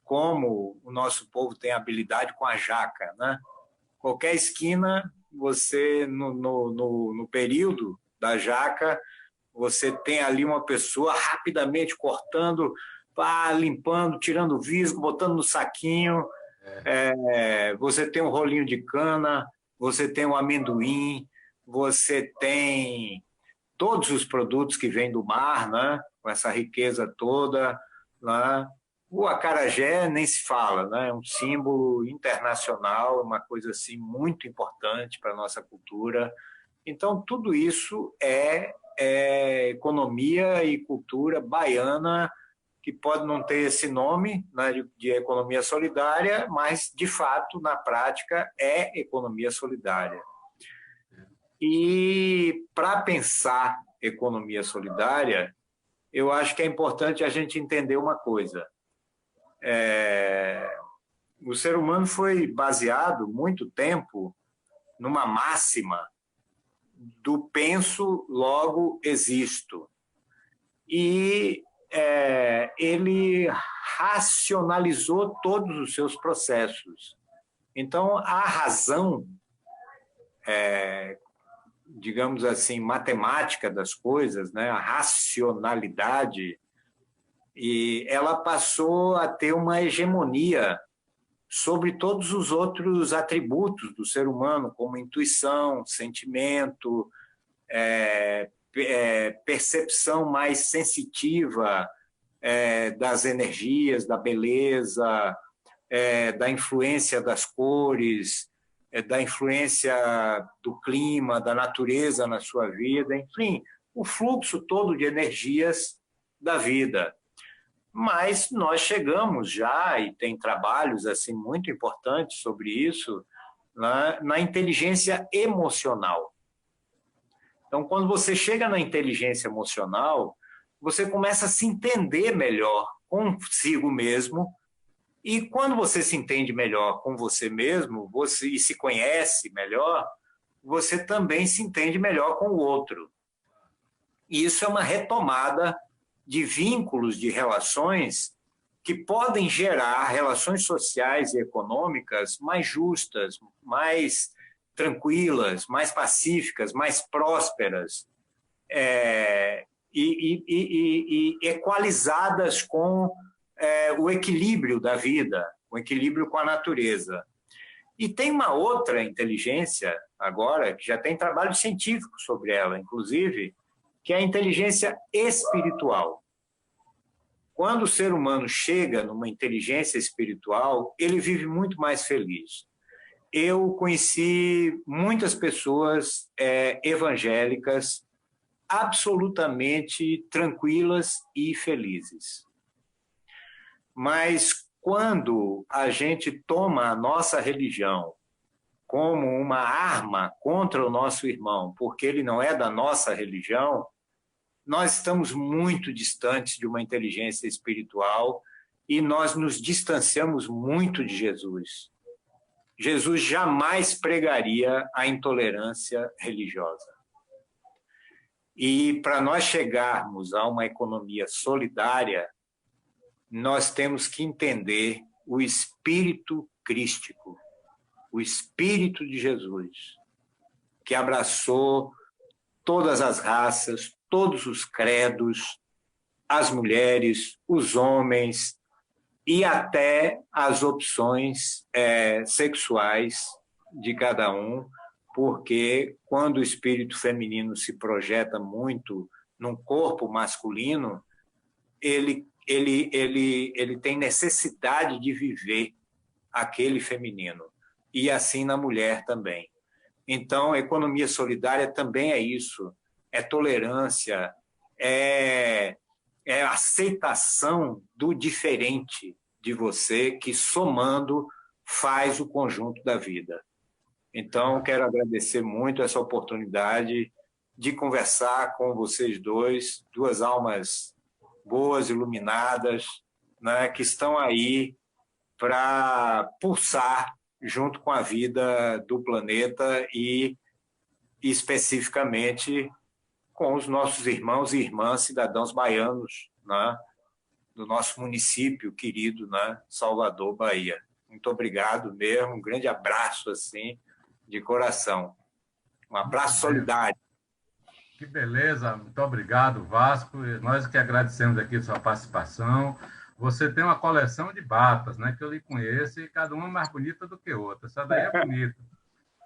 como o nosso povo tem habilidade com a jaca, né? Qualquer esquina, você, no período da jaca, você tem ali uma pessoa rapidamente cortando, limpando, tirando o visgo, botando no saquinho. Você tem um rolinho de cana, você tem um amendoim, você tem todos os produtos que vêm do mar, né? Com essa riqueza toda, né? O acarajé nem se fala, né? É um símbolo internacional, uma coisa assim muito importante para a nossa cultura. Então, tudo isso é economia e cultura baiana, que pode não ter esse nome, né, de economia solidária, mas, de fato, na prática, é economia solidária. E, para pensar economia solidária, eu acho que é importante a gente entender uma coisa. O ser humano foi baseado muito tempo numa máxima do penso, logo existo. E ele racionalizou todos os seus processos. Então, a razão, digamos assim, matemática das coisas, né, a racionalidade, e ela passou a ter uma hegemonia sobre todos os outros atributos do ser humano, como intuição, sentimento, percepção mais sensitiva das energias, da beleza, da influência das cores, da influência do clima, da natureza na sua vida, enfim, o fluxo todo de energias da vida. Mas nós chegamos já, e tem trabalhos assim muito importantes sobre isso, na inteligência emocional. Então, quando você chega na inteligência emocional, você começa a se entender melhor consigo mesmo, e quando você se entende melhor com você mesmo, e se conhece melhor, você também se entende melhor com o outro. E isso é uma retomada de vínculos, de relações que podem gerar relações sociais e econômicas mais justas, mais tranquilas, mais pacíficas, mais prósperas, e equalizadas com o equilíbrio da vida, o equilíbrio com a natureza. E tem uma outra inteligência, agora, que já tem trabalho científico sobre ela, inclusive, que é a inteligência espiritual. Quando o ser humano chega numa inteligência espiritual, ele vive muito mais feliz. Eu conheci muitas pessoas evangélicas absolutamente tranquilas e felizes. Mas quando a gente toma a nossa religião como uma arma contra o nosso irmão, porque ele não é da nossa religião, nós estamos muito distantes de uma inteligência espiritual e nós nos distanciamos muito de Jesus. Jesus jamais pregaria a intolerância religiosa. E para nós chegarmos a uma economia solidária, nós temos que entender o espírito crístico, o espírito de Jesus, que abraçou todas as raças, todos os credos, as mulheres, os homens e até as opções sexuais de cada um, porque quando o espírito feminino se projeta muito num corpo masculino, ele tem necessidade de viver aquele feminino, e assim na mulher também. Então, a economia solidária também é isso, é tolerância, é aceitação do diferente de você, que somando faz o conjunto da vida. Então, quero agradecer muito essa oportunidade de conversar com vocês dois, duas almas boas, iluminadas, né, que estão aí para pulsar junto com a vida do planeta e especificamente com os nossos irmãos e irmãs cidadãos baianos, né, do nosso município querido, né, Salvador, Bahia. Muito obrigado mesmo, um grande abraço assim, de coração. Um abraço solidário. Que beleza, muito obrigado, Vasco. Nós que agradecemos aqui a sua participação. Você tem uma coleção de batas, né, que eu lhe conheço, e cada uma mais bonita do que outra. Essa daí é bonita.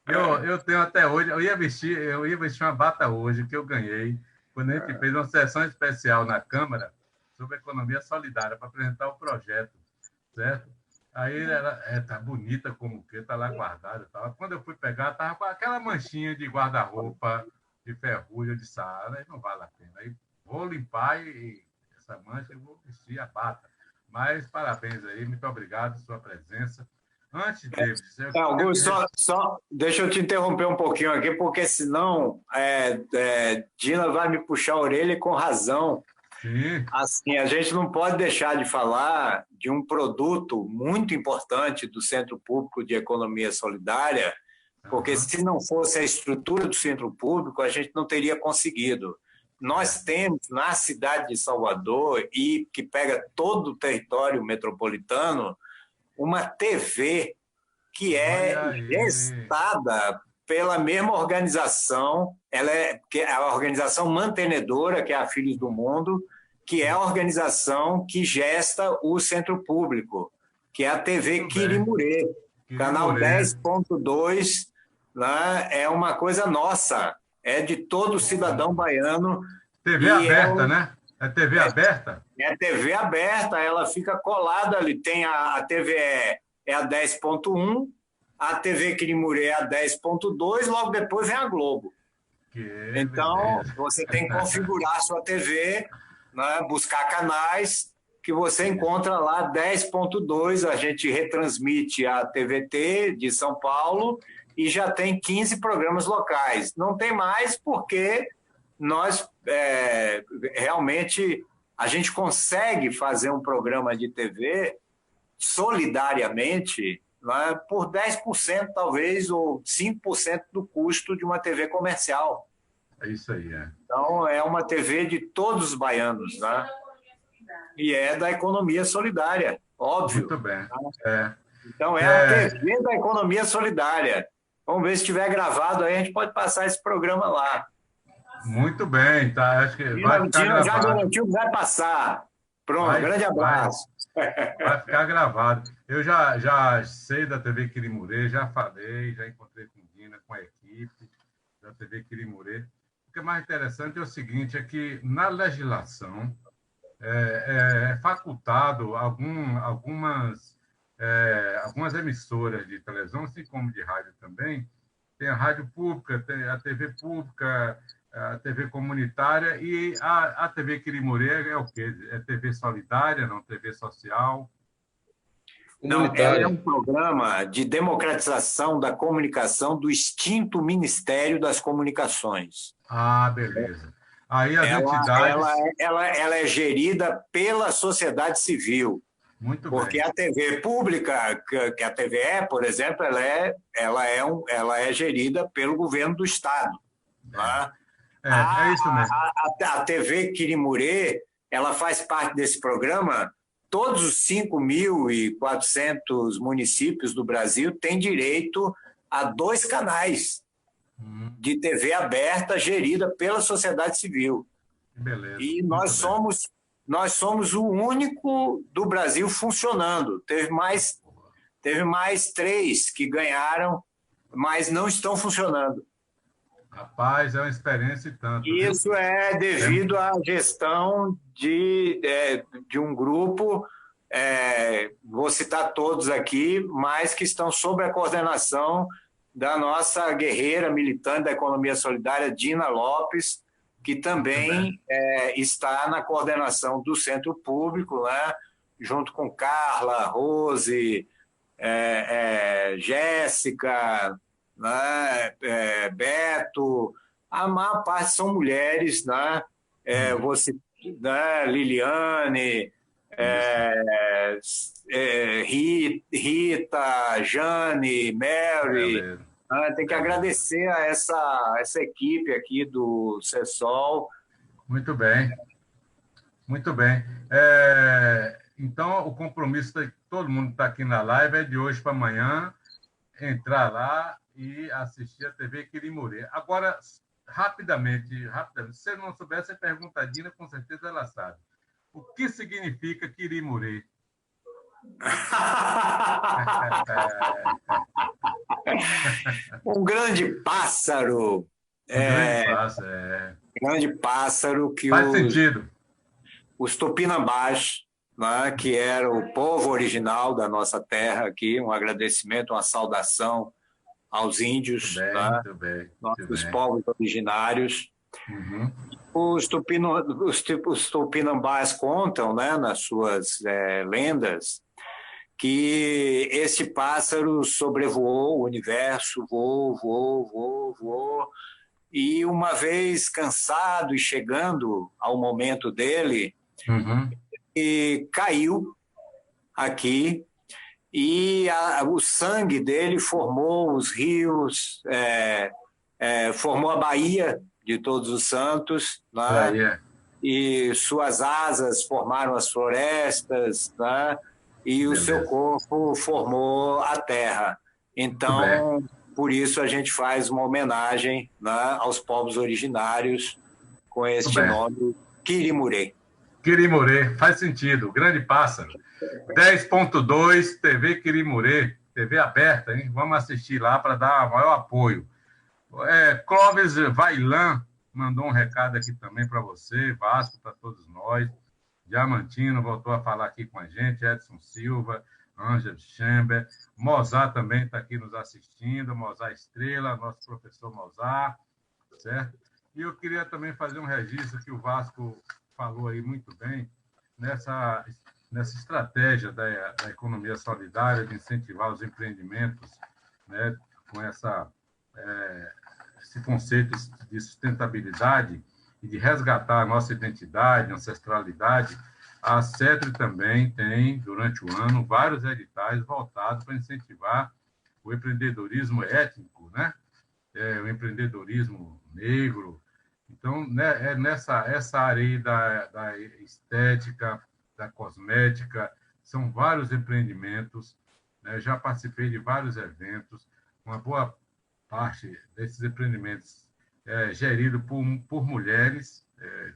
Eu tenho até hoje, eu ia vestir uma bata hoje, que eu ganhei, quando a gente fez uma sessão especial na Câmara sobre economia solidária, para apresentar o projeto, certo? Aí ela tá bonita como que, tá lá guardada e tal. Quando eu fui pegar, tava com aquela manchinha de guarda-roupa, de ferrugem, de sala, não vale a pena. Aí vou limpar e essa mancha eu vou vestir a bata. Mas parabéns aí, muito obrigado pela sua presença. Antes, David... Augusto, só deixa eu te interromper um pouquinho aqui, porque senão Dina vai me puxar a orelha e com razão. Sim. Assim, a gente não pode deixar de falar de um produto muito importante do Centro Público de Economia Solidária, porque se não fosse a estrutura do Centro Público, a gente não teria conseguido. Nós temos na cidade de Salvador, e que pega todo o território metropolitano, uma TV que é gestada pela mesma organização, que é a organização mantenedora, que é a Filhos do Mundo, que é a organização que gesta o Centro Público, que é a TV Quirimurê. Canal 10.2, né, é uma coisa nossa, é de todo cidadão baiano. TV aberta, né? É TV aberta? É TV aberta, ela fica colada ali. Tem a TV a 10.1, a TV Quirimurê é a 10.2, logo depois vem a Globo. Então, você tem que configurar a sua TV, né, buscar canais, que você encontra lá 10.2, a gente retransmite a TVT de São Paulo e já tem 15 programas locais. Não tem mais porque nós realmente a gente consegue fazer um programa de TV solidariamente, né, por 10% talvez, ou 5% do custo de uma TV comercial. É isso aí, Então, é uma TV de todos os baianos, né? E é da economia solidária, óbvio. Muito bem. Então, é a TV da economia solidária. Vamos ver se estiver gravado aí, a gente pode passar esse programa lá. Muito bem, tá? Acho que vai ficar gravado. Já garantiu que vai passar. Pronto, grande abraço. Vai ficar gravado. Eu já sei da TV Quirimurê, já falei, já encontrei com Dina, com a equipe da TV Quirimurê. O que é mais interessante é o seguinte, é que na legislação é facultado algumas emissoras de televisão, assim como de rádio também, tem a rádio pública, tem a TV pública, a TV comunitária, e a TV Quirimurê é o quê? É TV solidária, não TV social? Não, ela é um programa de democratização da comunicação do extinto Ministério das Comunicações. Ah, beleza. Aí as entidades... Ela é gerida pela sociedade civil. Muito porque bem. A TV pública, que a TVE, por exemplo, ela é gerida pelo governo do Estado. Tá? É isso mesmo. A TV Quirimurê, ela faz parte desse programa. Todos os 5.400 municípios do Brasil têm direito a 2 canais de TV aberta gerida pela sociedade civil. Beleza. E nós somos o único do Brasil funcionando. Teve mais 3 que ganharam, mas não estão funcionando. Rapaz, é uma experiência e tanto. Isso é devido à gestão de um grupo, vou citar todos aqui, mas que estão sob a coordenação da nossa guerreira militante da economia solidária, Dina Lopes, que também está na coordenação do Centro Público, né, junto com Carla, Rose, Jéssica, né, Beto. A maior parte são mulheres, né? Liliane, Rita, Jane, Mary. Tem que agradecer a essa equipe aqui do CESOL. Muito bem. Muito bem. Então, o compromisso de todo mundo que está aqui na live é de hoje para amanhã, entrar lá e assistir a TV Quirimurê. Agora, rapidamente, se você não souber, você pergunta a Dina, com certeza ela sabe. O que significa Quirimurê? Um grande pássaro. Grande pássaro que faz sentido. Os tupinambás, né, que era o povo original da nossa terra aqui, um agradecimento, uma saudação aos índios, muito bem, nossos povos originários. Os tupinambás contam, né, nas suas lendas, que esse pássaro sobrevoou o universo, voou, e uma vez cansado e chegando ao momento dele, e caiu aqui, e o sangue dele formou os rios, formou a Baía de Todos os Santos, né? E suas asas formaram as florestas, né? E o seu corpo formou a terra. Então, por isso a gente faz uma homenagem, né, aos povos originários com este nome, Quirimurê. Quirimurê, faz sentido. Grande pássaro. 10.2, TV Quirimurê, TV aberta, hein? Vamos assistir lá para dar maior apoio. Clóvis Vailan mandou um recado aqui também para você, Vasco, para todos nós. Diamantino voltou a falar aqui com a gente, Edson Silva, Ângelo Chamber, Mozart também está aqui nos assistindo, Mozart Estrela, nosso professor Mozart, certo? E eu queria também fazer um registro que o Vasco falou aí muito bem, nessa nessa estratégia da economia solidária, de incentivar os empreendimentos, né, com esse conceito de sustentabilidade e de resgatar a nossa identidade, ancestralidade. A CETRE também tem, durante o ano, vários editais voltados para incentivar o empreendedorismo étnico, né? O empreendedorismo negro. Então, né, essa área aí da estética, da cosmética, são vários empreendimentos, né? Já participei de vários eventos, uma boa parte desses empreendimentos gerido por mulheres,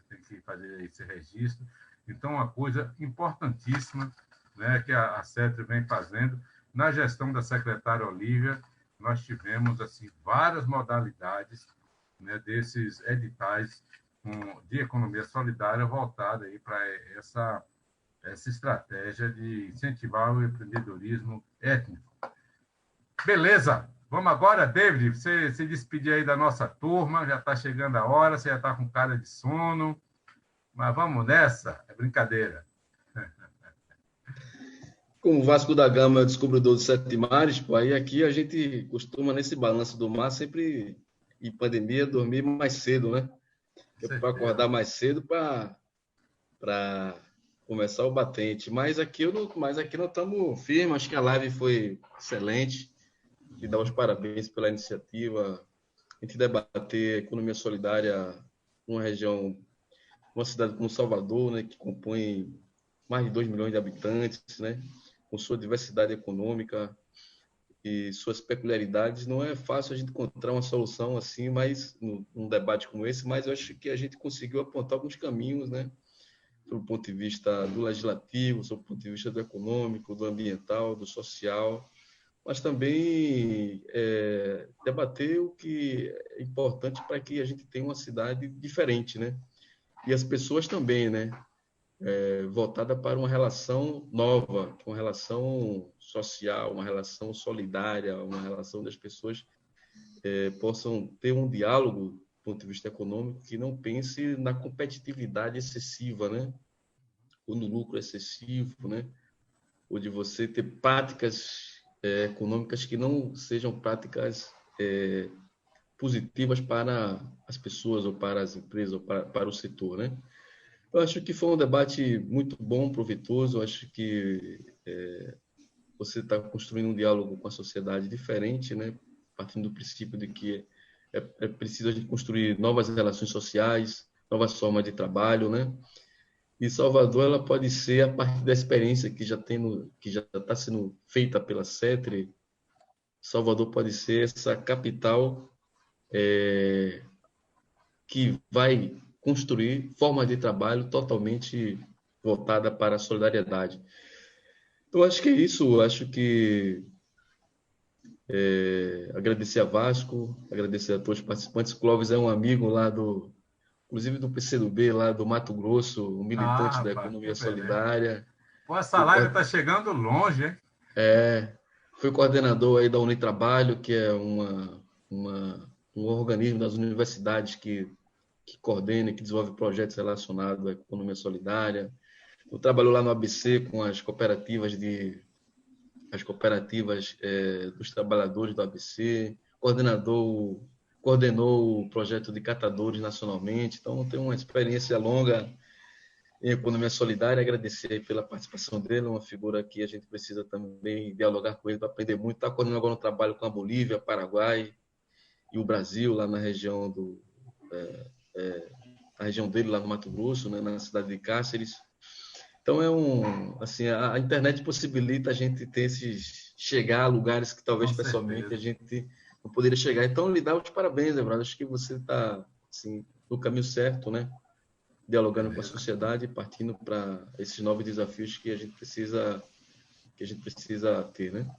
tem que fazer esse registro. Então, uma coisa importantíssima, né, que a CETRE vem fazendo. Na gestão da secretária Olívia, nós tivemos assim, várias modalidades, né, desses editais de economia solidária voltada para essa estratégia de incentivar o empreendedorismo étnico. Beleza! Vamos agora, David, você se despedir aí da nossa turma, já está chegando a hora, você já está com cara de sono, mas vamos nessa, é brincadeira. Como Vasco da Gama é o descobridor dos sete mares, pô, aí aqui a gente costuma, nesse balanço do mar, sempre, em pandemia, dormir mais cedo, né? Para acordar mais cedo para começar o batente. Mas aqui não estamos firmes, acho que a live foi excelente. E dar os parabéns pela iniciativa. A gente debater a economia solidária numa região, uma cidade como Salvador, né, que compõe mais de 2 milhões de habitantes, né, com sua diversidade econômica e suas peculiaridades. Não é fácil a gente encontrar uma solução assim, mas num debate como esse, mas eu acho que a gente conseguiu apontar alguns caminhos, né, do ponto de vista do legislativo, do ponto de vista do econômico, do ambiental, do social, mas também debater o que é importante para que a gente tenha uma cidade diferente, né? E as pessoas também, né? Voltada para uma relação nova, uma relação social, uma relação solidária, uma relação das pessoas possam ter um diálogo do ponto de vista econômico que não pense na competitividade excessiva, né? Ou no lucro excessivo, né? Ou de você ter práticas econômicas que não sejam práticas positivas para as pessoas ou para as empresas ou para o setor, né? Eu acho que foi um debate muito bom, proveitoso. Eu acho que você está construindo um diálogo com a sociedade diferente, né? Partindo do princípio de que é preciso a gente construir novas relações sociais, novas formas de trabalho, né? E Salvador, ela pode ser, a partir da experiência que já está sendo feita pela CETRE, Salvador pode ser essa capital que vai construir forma de trabalho totalmente voltada para a solidariedade. Então, acho que é isso. Acho que agradecer a Vasco, agradecer a todos os participantes. O Clóvis é um amigo lá inclusive do PCdoB, lá do Mato Grosso, um militante da economia solidária. Pô, essa live está chegando longe, hein? Foi coordenador aí da Unitrabalho, que é um organismo das universidades que coordena e que desenvolve projetos relacionados à economia solidária. Eu trabalhou lá no ABC com as cooperativas dos trabalhadores do ABC, coordenou o projeto de catadores nacionalmente, então tem uma experiência longa em economia solidária. Agradecer pela participação dele, uma figura que a gente precisa também dialogar com ele para aprender muito. Está coordenando agora um trabalho com a Bolívia, Paraguai e o Brasil, lá na região a região dele, lá no Mato Grosso, né, na cidade de Cáceres. Então, assim, a internet possibilita a gente chegar a lugares que talvez pessoalmente a gente não poderia chegar. Então, lhe dá os parabéns, Evandro. Acho que você está assim, no caminho certo, né? Dialogando com a sociedade e partindo para esses novos desafios que a gente precisa ter, né?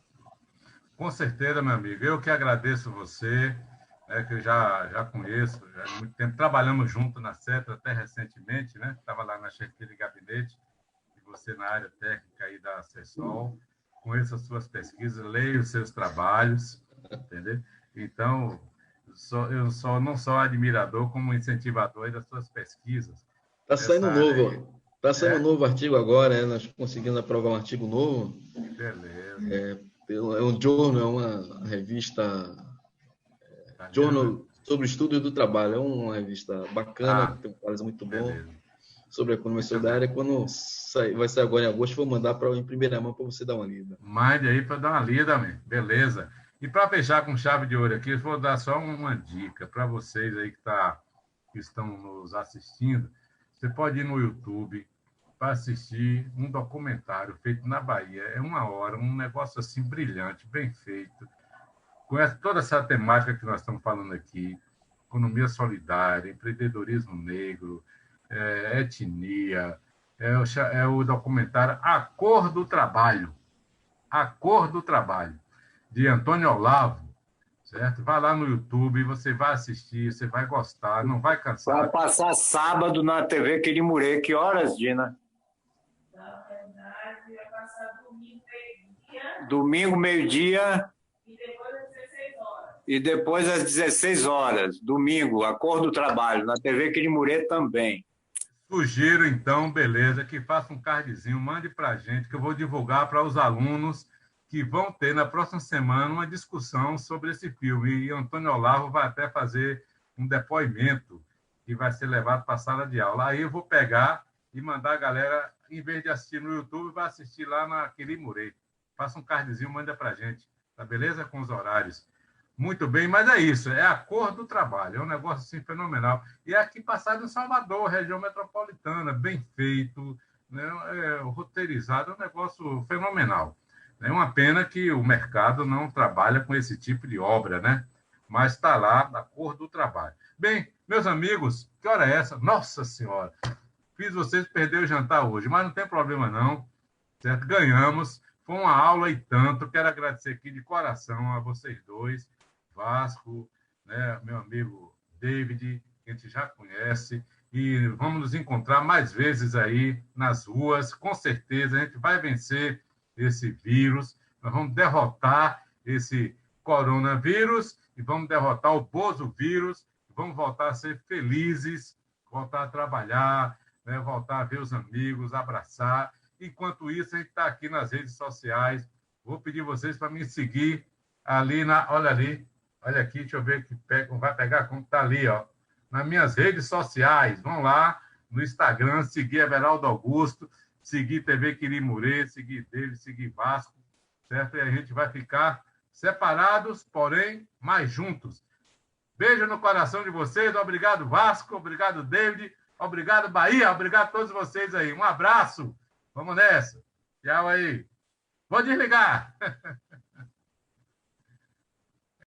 Com certeza, meu amigo. Eu que agradeço você, que eu já conheço, já há muito tempo. Trabalhamos juntos na CETRE até recentemente, né? Estava lá na chefia de gabinete, e você na área técnica aí da Acessol. Conheço as suas pesquisas, leio os seus trabalhos, entendeu? Então, eu não sou admirador, como incentivador das suas pesquisas. Está saindo novo. Está saindo um novo artigo agora, nós conseguimos aprovar um artigo novo. Beleza. É um journal, é uma revista, journal sobre estudos do trabalho. É uma revista bacana, tem um quadro muito bom sobre a economia solidária. Quando vai sair agora em agosto, vou mandar em primeira mão para você dar uma lida. Mande aí para dar uma lida, man. Beleza. E para fechar com chave de ouro aqui, eu vou dar só uma dica para vocês aí que estão nos assistindo. Você pode ir no YouTube para assistir um documentário feito na Bahia. É 1 hora, um negócio assim brilhante, bem feito. Conhece toda essa temática que nós estamos falando aqui: economia solidária, empreendedorismo negro, etnia. É o documentário A Cor do Trabalho. A Cor do Trabalho, de Antônio Olavo. Certo? Vai lá no YouTube, você vai assistir, você vai gostar, não vai cansar. Vai passar sábado na TV Quirimurê. Que horas, Dina? Na verdade, vai passar domingo, meio-dia. Domingo, meio-dia. E depois às 16 horas. E depois às 16 horas. Domingo, A Cor do Trabalho. Na TV Quirimurê também. Sugiro, então, beleza, que faça um cardzinho, mande para a gente, que eu vou divulgar para os alunos que vão ter na próxima semana uma discussão sobre esse filme. E Antônio Olavo vai até fazer um depoimento que vai ser levado para a sala de aula. Aí eu vou pegar e mandar a galera, em vez de assistir no YouTube, vai assistir lá na Quirimurê. Faça um cardzinho, manda para a gente. Tá beleza? Com os horários. Muito bem, mas é isso. É A Cor do Trabalho. É um negócio assim, fenomenal. E é aqui passado em Salvador, região metropolitana, bem feito, né? Roteirizado. É um negócio fenomenal. É uma pena que o mercado não trabalha com esse tipo de obra, né? Mas está lá, A Cor do Trabalho. Bem, meus amigos, que hora é essa? Nossa Senhora! Fiz vocês perder o jantar hoje, mas não tem problema não, certo? Ganhamos. Foi uma aula e tanto. Quero agradecer aqui de coração a vocês dois, Vasco, né? Meu amigo David, que a gente já conhece. E vamos nos encontrar mais vezes aí nas ruas. Com certeza a gente vai vencer esse vírus, nós vamos derrotar esse coronavírus e vamos derrotar o bozovírus, vamos voltar a ser felizes, voltar a trabalhar, né? Voltar a ver os amigos, abraçar. Enquanto isso, a gente está aqui nas redes sociais. Vou pedir vocês para me seguir ali olha ali, olha aqui, deixa eu ver que vai pegar como está ali, ó, nas minhas redes sociais. Vão lá no Instagram, seguir Everaldo Augusto, seguir TV Quirimurê, seguir David, seguir Vasco, certo? E a gente vai ficar separados, porém, mais juntos. Beijo no coração de vocês. Obrigado, Vasco. Obrigado, David. Obrigado, Bahia. Obrigado a todos vocês aí. Um abraço. Vamos nessa. Tchau aí. Vou desligar.